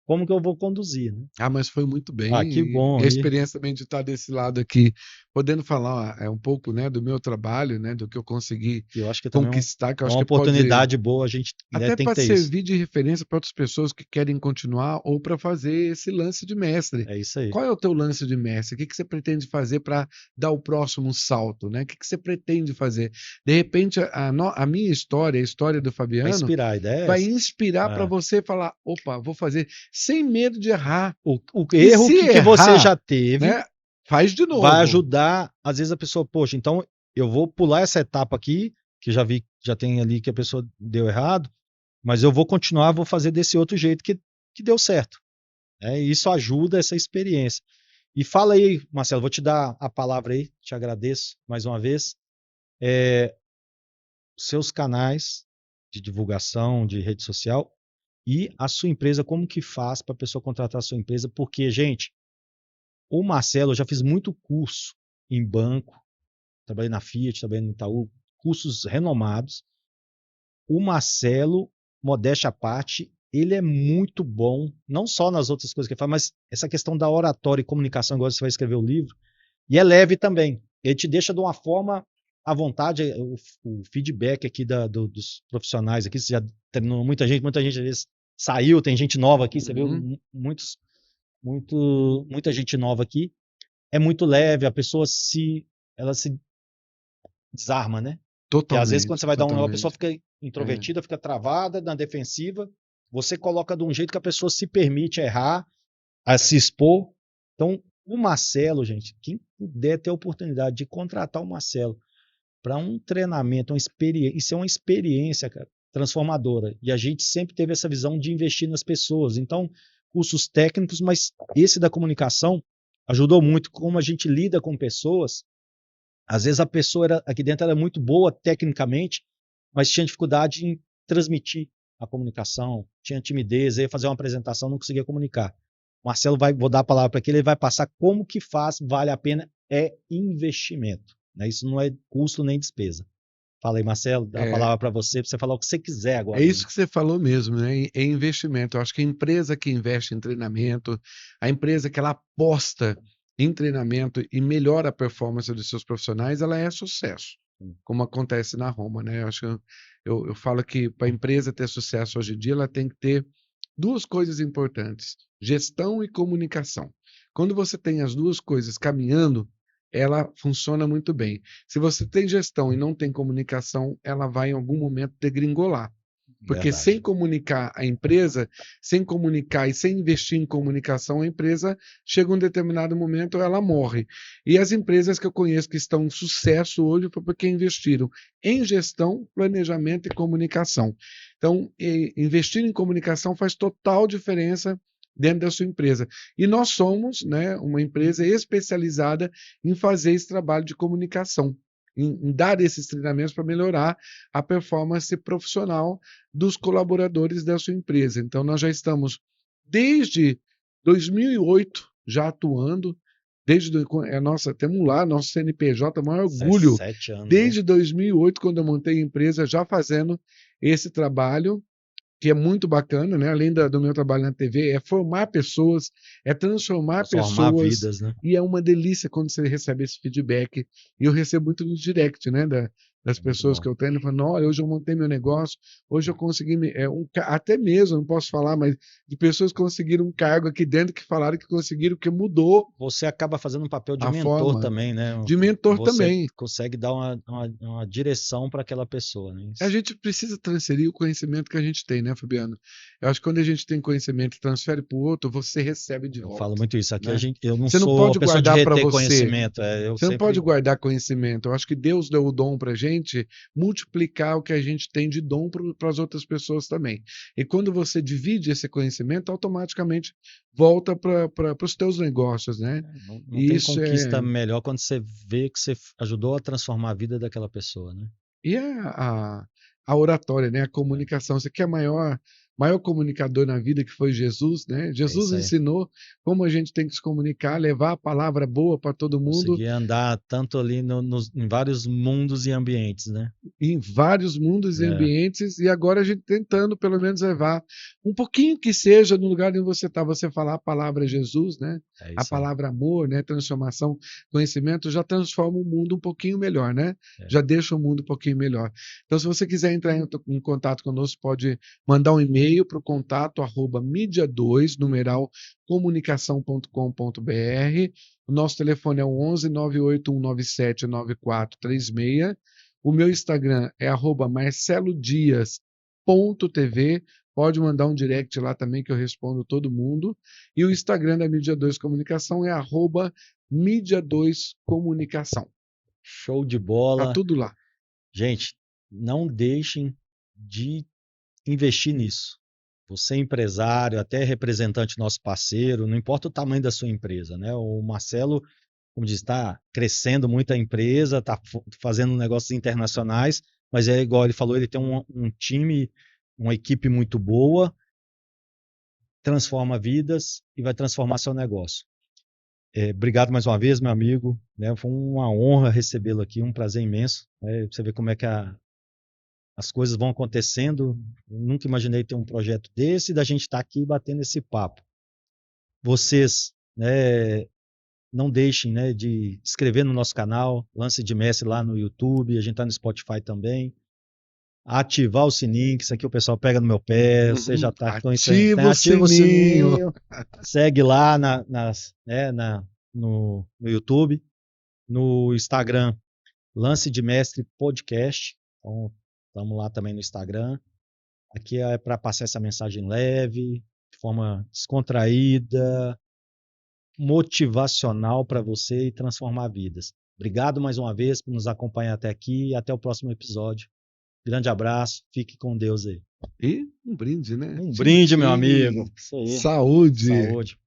como que eu vou conduzir, né? Mas foi muito bem. Que bom. E a experiência também de estar desse lado aqui, podendo falar um pouco, né, do meu trabalho, né, do que eu consegui E eu acho que também conquistar, que eu é acho uma que pode oportunidade boa, a gente, né, até tem que para ter isso. servir de referência para outras pessoas que querem continuar ou para fazer esse lance de mestre. É isso aí. Qual é o teu lance de mestre? O que que você pretende fazer para dar o próximo salto, né? O que que você pretende fazer? De repente, a minha história, a história do Vai Fabiano, inspirar, a ideia é vai essa. inspirar para É. você falar: opa, vou fazer sem medo de errar. O E erro se que você errar, já teve né, faz de vai novo. ajudar, às vezes a pessoa, poxa, então eu vou pular essa etapa aqui, que já tem ali que a pessoa deu errado, mas eu vou continuar, vou fazer desse outro jeito que deu certo. E isso ajuda essa experiência. E fala aí, Marcelo, vou te dar a palavra aí, te agradeço mais uma vez. Seus canais de divulgação, de rede social e a sua empresa, como que faz para a pessoa contratar a sua empresa? Porque, gente, o Marcelo, eu já fiz muito curso em banco, trabalhei na Fiat, trabalhei no Itaú, cursos renomados. O Marcelo, modéstia à parte, ele é muito bom, não só nas outras coisas que ele faz, mas essa questão da oratória e comunicação, agora você vai escrever o livro, e é leve também. Ele te deixa de uma forma à vontade, o feedback aqui dos profissionais aqui, você já treinou muita gente às vezes saiu, tem gente nova aqui, você viu Uhum. muita gente nova aqui, é muito leve, ela se desarma, né? Que às vezes quando Totalmente, você vai dar a pessoa totalmente. fica É. introvertida, fica travada, na defensiva, você coloca de um jeito que a pessoa se permite errar, a se expor. Então, o Marcelo, gente, quem puder ter a oportunidade de contratar o Marcelo para um treinamento, uma experiência, isso é uma experiência, cara, transformadora. E a gente sempre teve essa visão de investir nas pessoas. Então, cursos técnicos, mas esse da comunicação ajudou muito como a gente lida com pessoas. Às vezes a pessoa aqui dentro era muito boa tecnicamente, mas tinha dificuldade em transmitir a comunicação, tinha timidez, ia fazer uma apresentação, não conseguia comunicar. Marcelo vou dar a palavra para ele vai passar como que faz, vale a pena, é investimento. Né? Isso não é custo nem despesa. Fala aí, Marcelo, dá a É, palavra para você falar o que você quiser é agora. isso que você falou mesmo, né? É investimento. Eu acho que a empresa que investe em treinamento, a empresa que ela aposta em treinamento e melhora a performance dos seus profissionais, ela é sucesso, como acontece na Roma, né? Eu acho que eu falo que para a empresa ter sucesso hoje em dia, ela tem que ter duas coisas importantes: gestão e comunicação. Quando você tem as duas coisas caminhando, ela funciona muito bem. Se você tem gestão e não tem comunicação, ela vai em algum momento degringolar. Porque sem Verdade. comunicar a empresa, sem comunicar e sem investir em comunicação, a empresa chega um determinado momento, ela morre. E as empresas que eu conheço que estão em sucesso hoje foi porque investiram em gestão, planejamento e comunicação. Então, investir em comunicação faz total diferença dentro da sua empresa. E nós somos, né, uma empresa especializada em fazer esse trabalho de comunicação, em dar esses treinamentos para melhorar a performance profissional dos colaboradores da sua empresa. Então, nós já estamos desde 2008 já atuando, temos lá nosso CNPJ, maior orgulho, 17 anos, hein? desde 2008, quando eu montei a empresa, já fazendo esse trabalho que é muito bacana, né? Além do meu trabalho na TV, é formar pessoas, é transformar Transformar pessoas, vidas, né? e é uma delícia quando você recebe esse feedback. E eu recebo muito no direct, né? Das É muito pessoas bom. que eu treino, falando: olha, hoje eu montei meu negócio, hoje eu consegui, até mesmo, não posso falar, mas de pessoas que conseguiram um cargo aqui dentro que falaram que conseguiram, porque mudou Você acaba fazendo um papel de a mentor forma também, né? de mentor Você também. consegue dar uma direção para aquela pessoa, né? A gente precisa transferir o conhecimento que a gente tem, né, Fabiano? Eu acho que quando a gente tem conhecimento e transfere para o outro, você recebe de Eu falo volta, muito isso. Aqui né? eu não Você não sou a pode pessoa de guardar para reter você. conhecimento. Eu Você não pode sempre. guardar conhecimento. Eu acho que Deus deu o dom para a gente multiplicar o que a gente tem de dom para as outras pessoas também. E quando você divide esse conhecimento, automaticamente volta para os teus negócios, né? Não E tem isso conquista é. melhor quando você vê que você ajudou a transformar a vida daquela pessoa, né? E a oratória, né? A É, comunicação. Você quer maior comunicador na vida que foi Jesus, né? é Jesus isso aí. ensinou como a gente tem que se comunicar, levar a palavra boa para todo mundo Conseguir andar tanto ali em vários mundos e ambientes, né? em vários mundos e É, ambientes, e agora a gente tentando pelo menos levar um pouquinho que seja no lugar onde você está, você falar a palavra Jesus, né? É A isso aí. palavra amor, né, transformação, conhecimento já transforma o mundo um pouquinho melhor, né? É. Já deixa o mundo um pouquinho melhor. Então, se você quiser entrar em contato conosco, pode mandar um e-mail para o contato @media2, numeral comunicação.com.br. O nosso telefone é o 11 98197 9436. O meu Instagram é @marcelodias.tv. Pode mandar um direct lá também que eu respondo todo mundo. E o Instagram da Mídia 2 Comunicação é @mídia2comunicação. Show de Tá bola. tudo lá. Gente, não deixem de investir nisso. Você é empresário, até representante nosso parceiro, não importa o tamanho da sua empresa, né? O Marcelo, como diz, está crescendo muito a empresa, está fazendo negócios internacionais, mas é igual ele falou, ele tem um time, uma equipe muito boa, transforma vidas e vai transformar seu negócio. Obrigado mais uma vez, meu amigo, né? Foi uma honra recebê-lo aqui, um prazer imenso, né? Você vê como é que as coisas vão acontecendo. Eu nunca imaginei ter um projeto desse e da gente estar aqui batendo esse papo. Vocês, né, não deixem, né, de inscrever no nosso canal, Lance de Mestre lá no YouTube, a gente está no Spotify também. Ativar o sininho, que isso aqui o pessoal pega no meu pé, você já está com isso aí. Ativa o Ativa o sininho. sininho, segue lá no YouTube, no Instagram, Lance de Mestre Podcast. Então, estamos lá também no Instagram. Aqui é para passar essa mensagem leve, de forma descontraída, motivacional para você e transformar vidas. Obrigado mais uma vez por nos acompanhar até aqui e até o próximo episódio. Grande abraço, fique com Deus aí. E um brinde, né? Um Tchim, brinde, meu tchim. amigo. Isso aí. Saúde. Saúde.